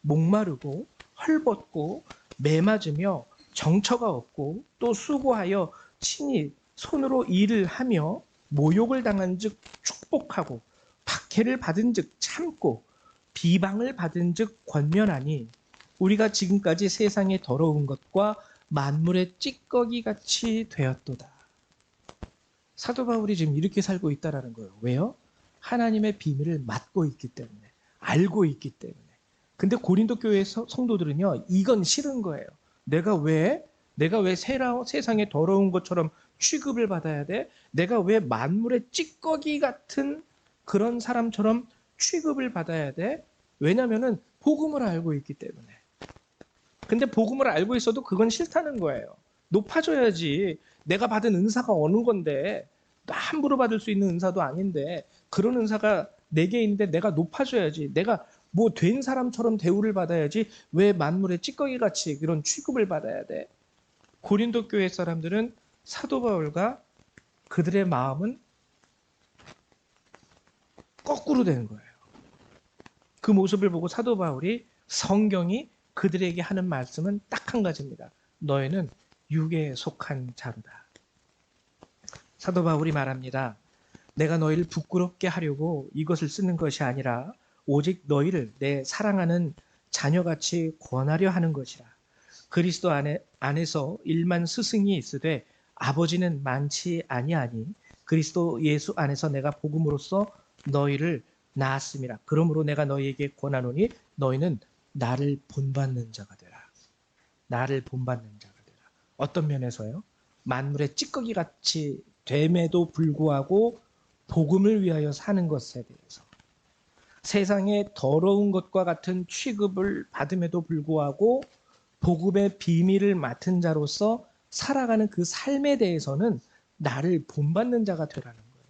목마르고 헐벗고 매맞으며 정처가 없고 또 수고하여 친히 손으로 일을 하며 모욕을 당한 즉 축복하고 박해를 받은 즉 참고 비방을 받은 즉 권면하니 우리가 지금까지 세상의 더러운 것과 만물의 찌꺼기 같이 되었도다. 사도 바울이 지금 이렇게 살고 있다라는 거예요. 왜요? 하나님의 비밀을 맡고 있기 때문에, 알고 있기 때문에. 근데 고린도 교회 성도들은요, 이건 싫은 거예요. 내가 왜 세상에 더러운 것처럼 취급을 받아야 돼? 내가 왜 만물의 찌꺼기 같은 그런 사람처럼 취급을 받아야 돼? 왜냐면은 복음을 알고 있기 때문에. 근데 복음을 알고 있어도 그건 싫다는 거예요. 높아져야지. 내가 받은 은사가 어느 건데 함부로 받을 수 있는 은사도 아닌데 그런 은사가 내게 있는데 내가 높아져야지. 내가 뭐 된 사람처럼 대우를 받아야지. 왜 만물의 찌꺼기같이 그런 취급을 받아야 돼? 고린도 교회 사람들은 사도 바울과 그들의 마음은 거꾸로 된 거예요. 그 모습을 보고 사도 바울이 성경이 그들에게 하는 말씀은 딱 한 가지입니다. 너희는 육에 속한 자로다. 사도 바울이 말합니다. 내가 너희를 부끄럽게 하려고 이것을 쓰는 것이 아니라 오직 너희를 내 사랑하는 자녀같이 권하려 하는 것이라. 그리스도 안에서 일만 스승이 있으되 아버지는 많지 아니하니 그리스도 예수 안에서 내가 복음으로써 너희를 낳았음이라. 그러므로 내가 너희에게 권하노니 너희는 나를 본받는 자가 되라. 나를 본받는 자가 되라. 어떤 면에서요? 만물의 찌꺼기 같이 됨에도 불구하고 복음을 위하여 사는 것에 대해서 세상의 더러운 것과 같은 취급을 받음에도 불구하고 복음의 비밀을 맡은 자로서 살아가는 그 삶에 대해서는 나를 본받는 자가 되라는 거예요.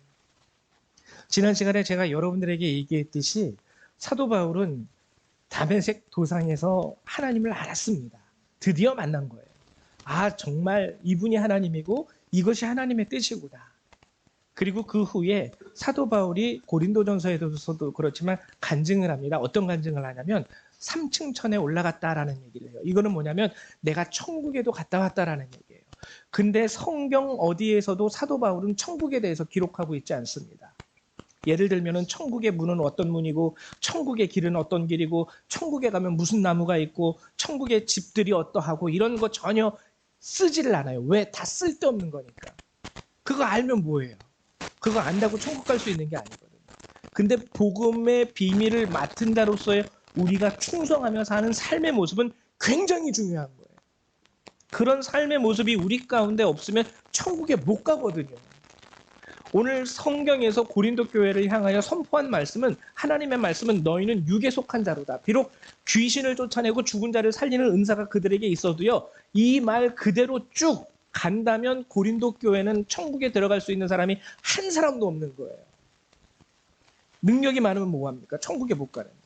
지난 시간에 제가 여러분들에게 얘기했듯이 사도 바울은 다메섹 도상에서 하나님을 알았습니다. 드디어 만난 거예요. 아, 정말 이분이 하나님이고 이것이 하나님의 뜻이구나. 그리고 그 후에 사도 바울이 고린도전서에서도 그렇지만 간증을 합니다. 어떤 간증을 하냐면 3층 천에 올라갔다라는 얘기를 해요. 이거는 뭐냐면 내가 천국에도 갔다 왔다라는 얘기예요. 근데 성경 어디에서도 사도 바울은 천국에 대해서 기록하고 있지 않습니다. 예를 들면 천국의 문은 어떤 문이고 천국의 길은 어떤 길이고 천국에 가면 무슨 나무가 있고 천국의 집들이 어떠하고 이런 거 전혀 쓰지를 않아요. 왜? 다 쓸데없는 거니까. 그거 알면 뭐예요? 그거 안다고 천국 갈 수 있는 게 아니거든요. 근데 복음의 비밀을 맡은 자로서의 우리가 충성하며 사는 삶의 모습은 굉장히 중요한 거예요. 그런 삶의 모습이 우리 가운데 없으면 천국에 못 가거든요. 오늘 성경에서 고린도 교회를 향하여 선포한 말씀은 하나님의 말씀은 너희는 육에 속한 자로다. 비록 귀신을 쫓아내고 죽은 자를 살리는 은사가 그들에게 있어도요. 이 말 그대로 쭉 간다면 고린도 교회는 천국에 들어갈 수 있는 사람이 한 사람도 없는 거예요. 능력이 많으면 뭐합니까? 천국에 못 가는데.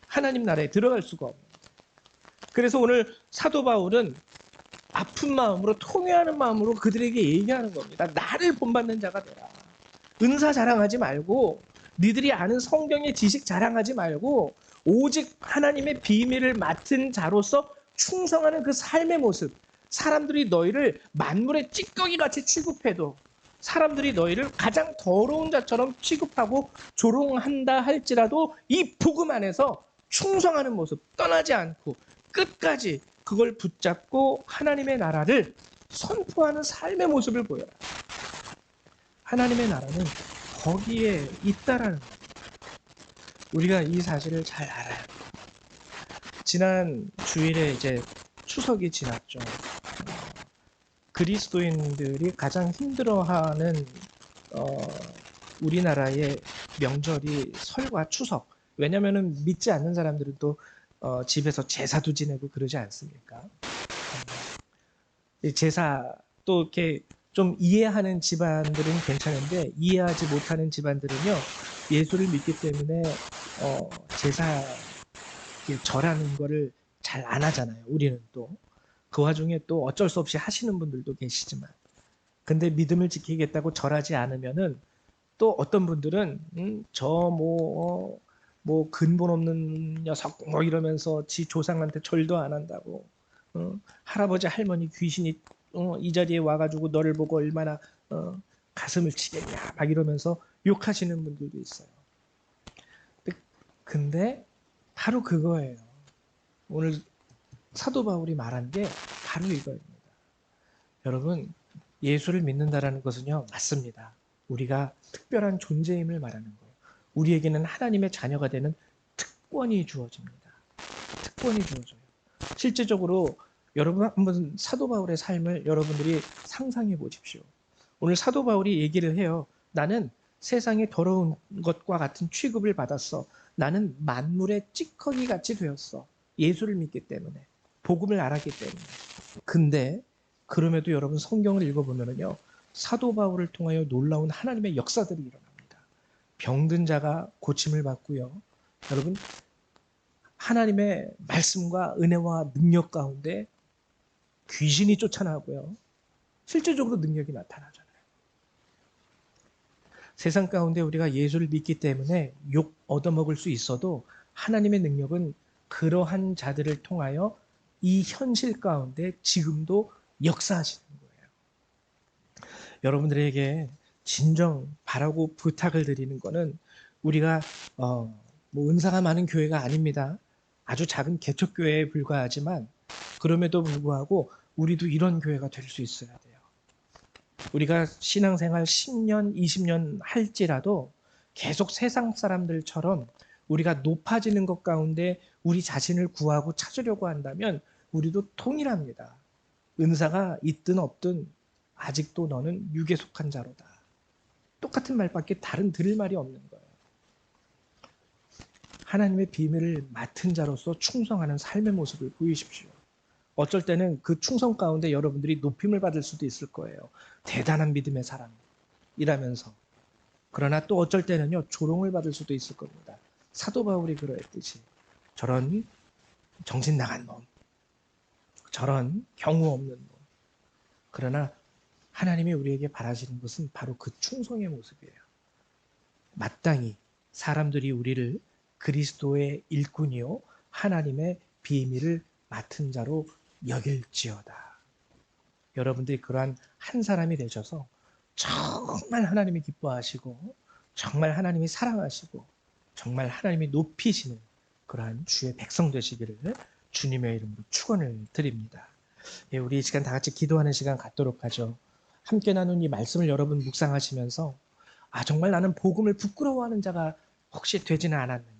하나님 나라에 들어갈 수가 없는데. 그래서 오늘 사도 바울은 아픈 마음으로 통회하는 마음으로 그들에게 얘기하는 겁니다. 나를 본받는 자가 되라. 은사 자랑하지 말고 니들이 아는 성경의 지식 자랑하지 말고 오직 하나님의 비밀을 맡은 자로서 충성하는 그 삶의 모습. 사람들이 너희를 만물의 찌꺼기같이 취급해도 사람들이 너희를 가장 더러운 자처럼 취급하고 조롱한다 할지라도 이 복음 안에서 충성하는 모습 떠나지 않고 끝까지 그걸 붙잡고 하나님의 나라를 선포하는 삶의 모습을 보여라. 하나님의 나라는 거기에 있다라는 거예요. 우리가 이 사실을 잘 알아야 돼요. 지난 주일에 이제 추석이 지났죠. 그리스도인들이 가장 힘들어하는 우리나라의 명절이 설과 추석. 왜냐하면 믿지 않는 사람들은 또 집에서 제사도 지내고 그러지 않습니까? 제사 또 이렇게 좀 이해하는 집안들은 괜찮은데 이해하지 못하는 집안들은요 예수를 믿기 때문에 제사 절하는 거를 잘 안 하잖아요. 우리는 또 그 와중에 또 어쩔 수 없이 하시는 분들도 계시지만 근데 믿음을 지키겠다고 절하지 않으면은 또 어떤 분들은 저 뭐 근본 없는 녀석 뭐 이러면서 지 조상한테 절도 안 한다고 할아버지 할머니 귀신이 이 자리에 와가지고 너를 보고 얼마나 가슴을 치겠냐 막 이러면서 욕하시는 분들도 있어요. 근데 바로 그거예요. 오늘 사도 바울이 말한 게 바로 이거입니다. 여러분 예수를 믿는다라는 것은요 맞습니다. 우리가 특별한 존재임을 말하는 거예요. 우리에게는 하나님의 자녀가 되는 특권이 주어집니다. 특권이 주어져요. 실제적으로 여러분 한번 사도 바울의 삶을 여러분들이 상상해 보십시오. 오늘 사도 바울이 얘기를 해요. 나는 세상의 더러운 것과 같은 취급을 받았어. 나는 만물의 찌꺼기 같이 되었어. 예수를 믿기 때문에. 복음을 알았기 때문에. 근데 그럼에도 여러분 성경을 읽어보면요. 사도 바울을 통하여 놀라운 하나님의 역사들이 일어납니다. 병든 자가 고침을 받고요. 여러분, 하나님의 말씀과 은혜와 능력 가운데 귀신이 쫓아나고요. 실제적으로 능력이 나타나잖아요. 세상 가운데 우리가 예수를 믿기 때문에 욕 얻어먹을 수 있어도 하나님의 능력은 그러한 자들을 통하여 이 현실 가운데 지금도 역사하시는 거예요. 여러분들에게 진정 바라고 부탁을 드리는 것은 우리가 뭐 은사가 많은 교회가 아닙니다. 아주 작은 개척교회에 불과하지만 그럼에도 불구하고 우리도 이런 교회가 될 수 있어야 돼요. 우리가 신앙생활 10년, 20년 할지라도 계속 세상 사람들처럼 우리가 높아지는 것 가운데 우리 자신을 구하고 찾으려고 한다면 우리도 통일합니다. 은사가 있든 없든 아직도 너는 육에 속한 자로다. 똑같은 말밖에 다른 들을 말이 없는 거예요. 하나님의 비밀을 맡은 자로서 충성하는 삶의 모습을 보이십시오. 어쩔 때는 그 충성 가운데 여러분들이 높임을 받을 수도 있을 거예요. 대단한 믿음의 사람이라면서. 그러나 또 어쩔 때는요, 조롱을 받을 수도 있을 겁니다. 사도 바울이 그러했듯이 저런 정신 나간 놈, 저런 경우 없는 놈. 그러나 하나님이 우리에게 바라시는 것은 바로 그 충성의 모습이에요. 마땅히 사람들이 우리를 그리스도의 일꾼이요 하나님의 비밀을 맡은 자로 여길지어다. 여러분들이 그러한 한 사람이 되셔서 정말 하나님이 기뻐하시고 정말 하나님이 사랑하시고 정말 하나님이 높이시는 그러한 주의 백성 되시기를 주님의 이름으로 축원을 드립니다. 예, 우리 이 시간 다 같이 기도하는 시간 갖도록 하죠. 함께 나눈 이 말씀을 여러분 묵상하시면서 정말 나는 복음을 부끄러워하는 자가 혹시 되지는 않았는가?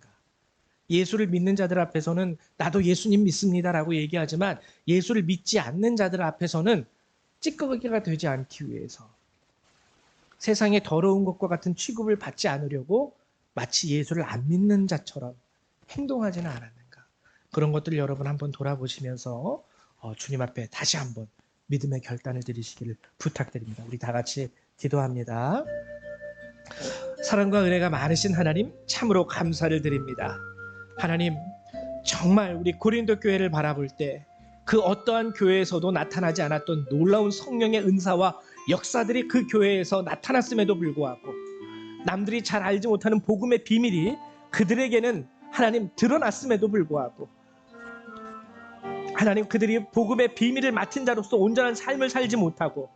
예수를 믿는 자들 앞에서는 나도 예수님 믿습니다라고 얘기하지만 예수를 믿지 않는 자들 앞에서는 찌꺼기가 되지 않기 위해서 세상의 더러운 것과 같은 취급을 받지 않으려고 마치 예수를 안 믿는 자처럼 행동하지는 않았는가? 그런 것들을 여러분 한번 돌아보시면서 주님 앞에 다시 한번 믿음의 결단을 드리시기를 부탁드립니다. 우리 다 같이 기도합니다. 사랑과 은혜가 많으신 하나님, 참으로 감사를 드립니다. 하나님, 정말 우리 고린도 교회를 바라볼 때 그 어떠한 교회에서도 나타나지 않았던 놀라운 성령의 은사와 역사들이 그 교회에서 나타났음에도 불구하고 남들이 잘 알지 못하는 복음의 비밀이 그들에게는 하나님 드러났음에도 불구하고 하나님, 그들이 복음의 비밀을 맡은 자로서 온전한 삶을 살지 못하고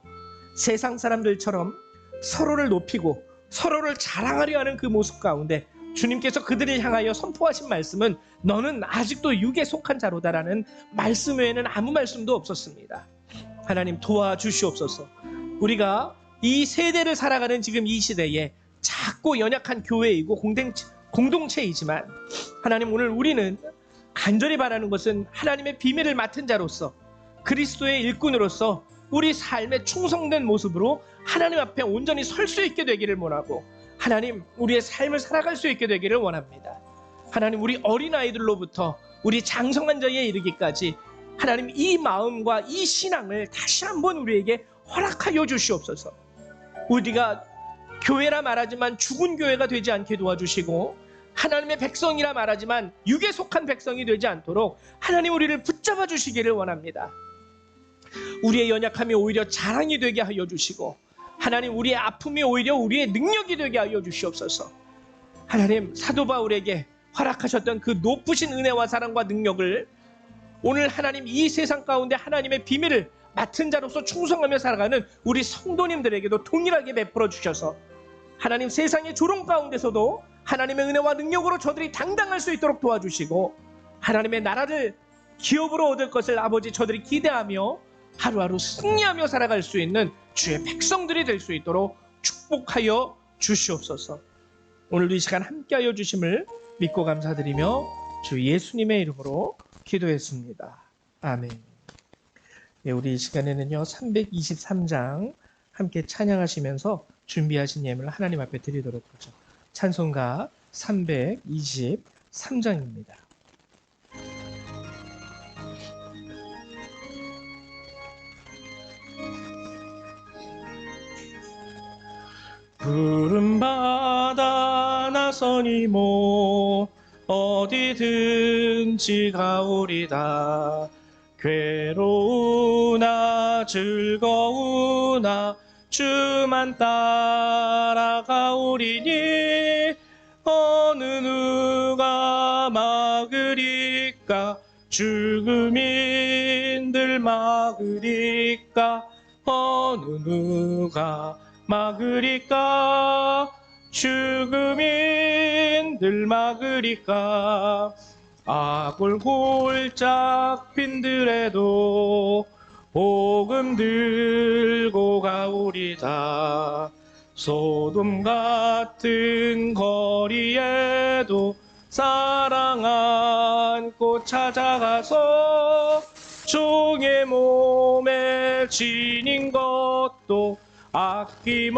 세상 사람들처럼 서로를 높이고 서로를 자랑하려 하는 그 모습 가운데 주님께서 그들을 향하여 선포하신 말씀은 너는 아직도 육에 속한 자로다라는 말씀 외에는 아무 말씀도 없었습니다. 하나님, 도와주시옵소서. 우리가 이 세대를 살아가는 지금 이 시대에 작고 연약한 교회이고 공동체이지만 하나님, 오늘 우리는 간절히 바라는 것은 하나님의 비밀을 맡은 자로서 그리스도의 일꾼으로서 우리 삶에 충성된 모습으로 하나님 앞에 온전히 설 수 있게 되기를 원하고 하나님, 우리의 삶을 살아갈 수 있게 되기를 원합니다. 하나님, 우리 어린아이들로부터 우리 장성한 자에 이르기까지 하나님, 이 마음과 이 신앙을 다시 한번 우리에게 허락하여 주시옵소서. 우리가 교회라 말하지만 죽은 교회가 되지 않게 도와주시고 하나님의 백성이라 말하지만 육에 속한 백성이 되지 않도록 하나님, 우리를 붙잡아 주시기를 원합니다. 우리의 연약함이 오히려 자랑이 되게 하여 주시고 하나님, 우리의 아픔이 오히려 우리의 능력이 되게 하여 주시옵소서. 하나님, 사도 바울에게 허락하셨던 그 높으신 은혜와 사랑과 능력을 오늘 하나님, 이 세상 가운데 하나님의 비밀을 맡은 자로서 충성하며 살아가는 우리 성도님들에게도 동일하게 베풀어 주셔서 하나님, 세상의 조롱 가운데서도 하나님의 은혜와 능력으로 저들이 당당할 수 있도록 도와주시고 하나님의 나라를 기업으로 얻을 것을 아버지 저들이 기대하며 하루하루 승리하며 살아갈 수 있는 주의 백성들이 될 수 있도록 축복하여 주시옵소서. 오늘도 이 시간 함께하여 주심을 믿고 감사드리며 주 예수님의 이름으로 기도했습니다. 아멘. 네, 우리 이 시간에는요 323장 함께 찬양하시면서 준비하신 예물을 하나님 앞에 드리도록 하죠. 찬송가 323장입니다. 푸른 바다 나서니모 어디든지 가오리다. 괴로우나 즐거우나 주만 따라가오리니 어느 누가 막으리까. 죽음인들 막으리까. 어느 누가 막으리까. 죽음인들 막으리까. 악을 골짝 핀들에도 복음 들고 가오리다. 소돔 같은 거리에도 사랑 안고 찾아가서 종의 몸에 지닌 것도 아낌없이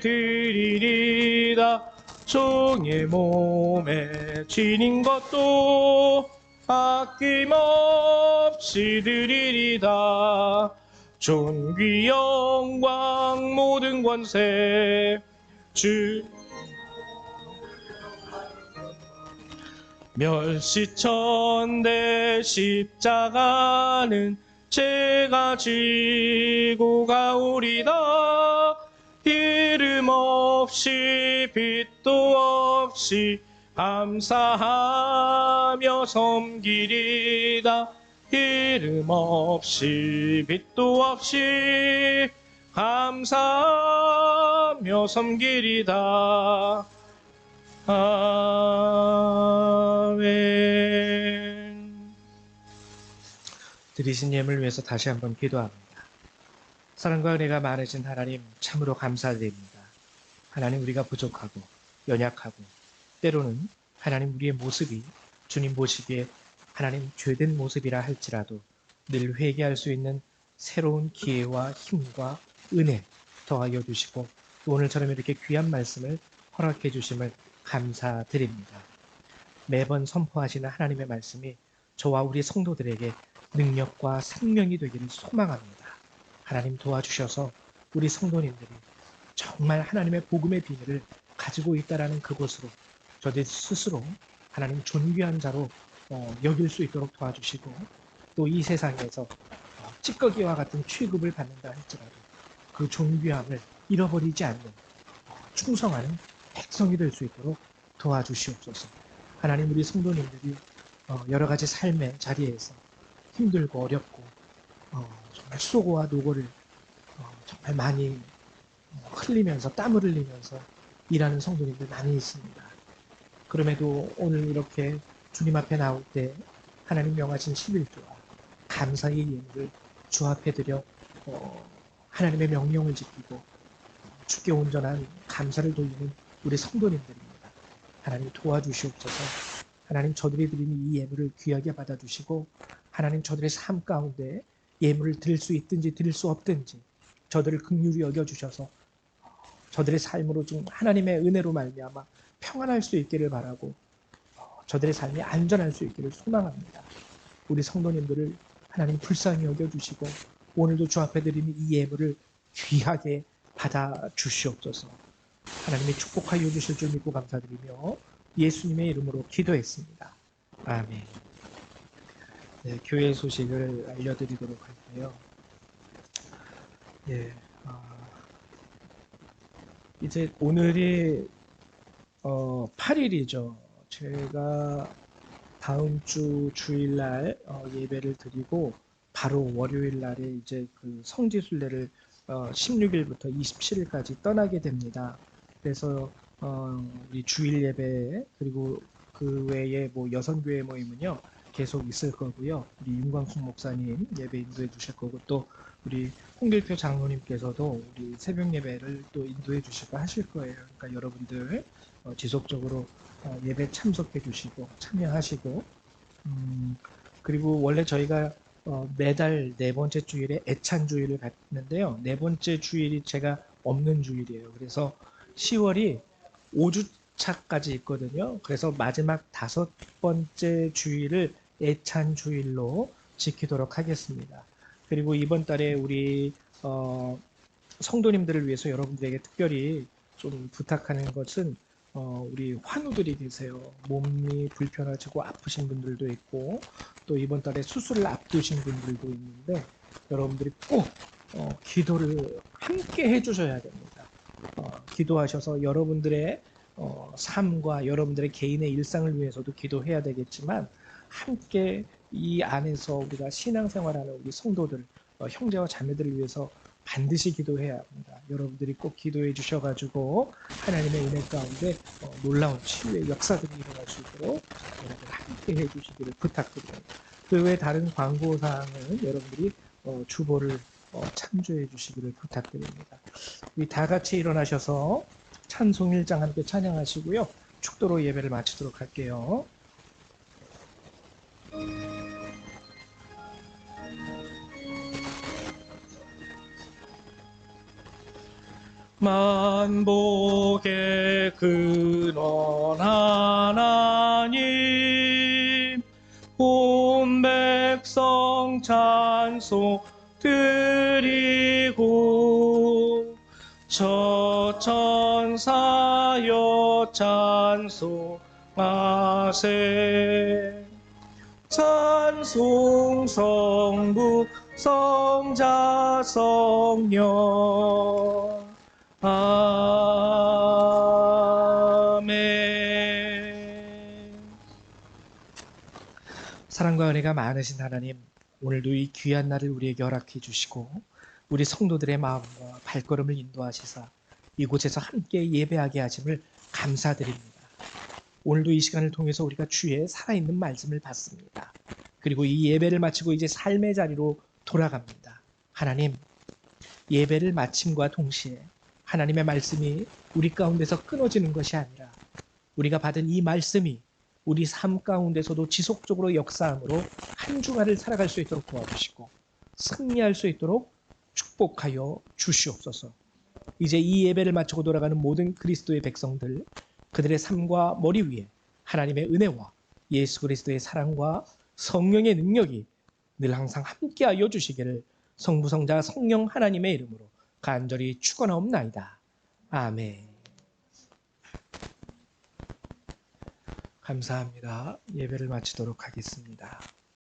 드리리다. 종의 몸에 지닌 것도 아낌없이 드리리다. 존귀 영광 모든 권세 주 멸시천대 십자가는 제가 지고 가오리다. 이름 없이 빛도 없이 감사하며 섬기리다. 이름 없이 빛도 없이 감사하며 섬기리다. 아멘. 드리신 예물 위해서 다시 한번 기도합니다. 사랑과 은혜가 많으신 하나님 참으로 감사드립니다. 하나님 우리가 부족하고 연약하고 때로는 하나님 우리의 모습이 주님 보시기에 하나님 죄된 모습이라 할지라도 늘 회개할 수 있는 새로운 기회와 힘과 은혜 더하여 주시고 또 오늘처럼 이렇게 귀한 말씀을 허락해 주심을 감사드립니다. 매번 선포하시는 하나님의 말씀이 저와 우리 성도들에게 능력과 생명이 되기를 소망합니다. 하나님 도와주셔서 우리 성도님들이 정말 하나님의 복음의 비밀을 가지고 있다라는 그곳으로 저들 스스로 하나님 존귀한 자로 여길 수 있도록 도와주시고 또 이 세상에서 찌꺼기와 같은 취급을 받는다 할지라도 그 존귀함을 잃어버리지 않는 충성하는 백성이 될 수 있도록 도와주시옵소서. 하나님 우리 성도님들이 여러 가지 삶의 자리에서 힘들고 어렵고 정말 수고와 노고를 정말 많이 흘리면서 땀을 흘리면서 일하는 성도님들 많이 있습니다. 그럼에도 오늘 이렇게 주님 앞에 나올 때 하나님 명하신 11조와 감사의 예물을 주 앞에 드려 하나님의 명령을 지키고 주께 온전한 감사를 돌리는 우리 성도님들입니다. 하나님 도와주시옵소서. 하나님 저들이 드리는 이 예물을 귀하게 받아주시고 하나님 저들의 삶 가운데 예물을 드릴 수 있든지 드릴 수 없든지 저들을 긍휼히 여겨주셔서 저들의 삶으로 좀 하나님의 은혜로 말미암아 평안할 수 있기를 바라고 저들의 삶이 안전할 수 있기를 소망합니다. 우리 성도님들을 하나님 불쌍히 여겨주시고 오늘도 주 앞에 드리는 이 예물을 귀하게 받아주시옵소서. 하나님이 축복하여 주실 줄 믿고 감사드리며 예수님의 이름으로 기도했습니다. 아멘. 네, 교회 소식을 알려드리도록 할게요. 예, 이제 오늘이 8일이죠. 제가 다음 주 주일날 예배를 드리고 바로 월요일 날에 이제 그 성지순례를 16일부터 27일까지 떠나게 됩니다. 그래서 우리 주일 예배 그리고 그 외에 뭐 여성교회 모임은요 계속 있을 거고요. 우리 윤광숙 목사님 예배 인도해 주실 거고 또 우리 홍길표 장로님께서도 우리 새벽 예배를 또 인도해 주시고 하실 거예요. 그러니까 여러분들 지속적으로 예배 참석해 주시고 참여하시고 그리고 원래 저희가 매달 네 번째 주일에 애찬 주일을 갖는데요. 네 번째 주일이 제가 없는 주일이에요. 그래서 10월이 5주차까지 있거든요. 그래서 마지막 5번째 주일을 애찬 주일로 지키도록 하겠습니다. 그리고 이번 달에 우리 성도님들을 위해서 여러분들에게 특별히 좀 부탁하는 것은 우리 환우들이 계세요. 몸이 불편하시고 아프신 분들도 있고 또 이번 달에 수술을 앞두신 분들도 있는데 여러분들이 꼭 기도를 함께 해주셔야 됩니다. 기도하셔서 여러분들의 삶과 여러분들의 개인의 일상을 위해서도 기도해야 되겠지만 함께 이 안에서 우리가 신앙생활하는 우리 성도들, 형제와 자매들을 위해서 반드시 기도해야 합니다. 여러분들이 꼭 기도해 주셔가지고 하나님의 은혜 가운데 놀라운 치유의 역사들이 일어날 수 있도록 여러분 함께 해주시기를 부탁드립니다. 그 외 다른 광고 사항은 여러분들이 주보를 참조해 주시기를 부탁드립니다. 우리 다 같이 일어나셔서 찬송 1장 함께 찬양하시고요. 축도로 예배를 마치도록 할게요. 만복의 근원 하나님 온 백성 찬송 드리고 저 천사여 찬송하세 찬송 성부 성자 성령 아멘. 사랑과 은혜가 많으신 하나님, 오늘도 이 귀한 날을 우리에게 허락해 주시고 우리 성도들의 마음과 발걸음을 인도하시사 이곳에서 함께 예배하게 하심을 감사드립니다. 오늘도 이 시간을 통해서 우리가 주의 살아있는 말씀을 받습니다. 그리고 이 예배를 마치고 이제 삶의 자리로 돌아갑니다. 하나님, 예배를 마침과 동시에 하나님의 말씀이 우리 가운데서 끊어지는 것이 아니라 우리가 받은 이 말씀이 우리 삶 가운데서도 지속적으로 역사함으로 한 주간을 살아갈 수 있도록 도와주시고 승리할 수 있도록 축복하여 주시옵소서. 이제 이 예배를 마치고 돌아가는 모든 그리스도의 백성들, 그들의 삶과 머리 위에 하나님의 은혜와 예수 그리스도의 사랑과 성령의 능력이 늘 항상 함께하여 주시기를 성부 성자 성령 하나님의 이름으로 간절히 축원하옵나이다. 아멘. 감사합니다. 예배를 마치도록 하겠습니다.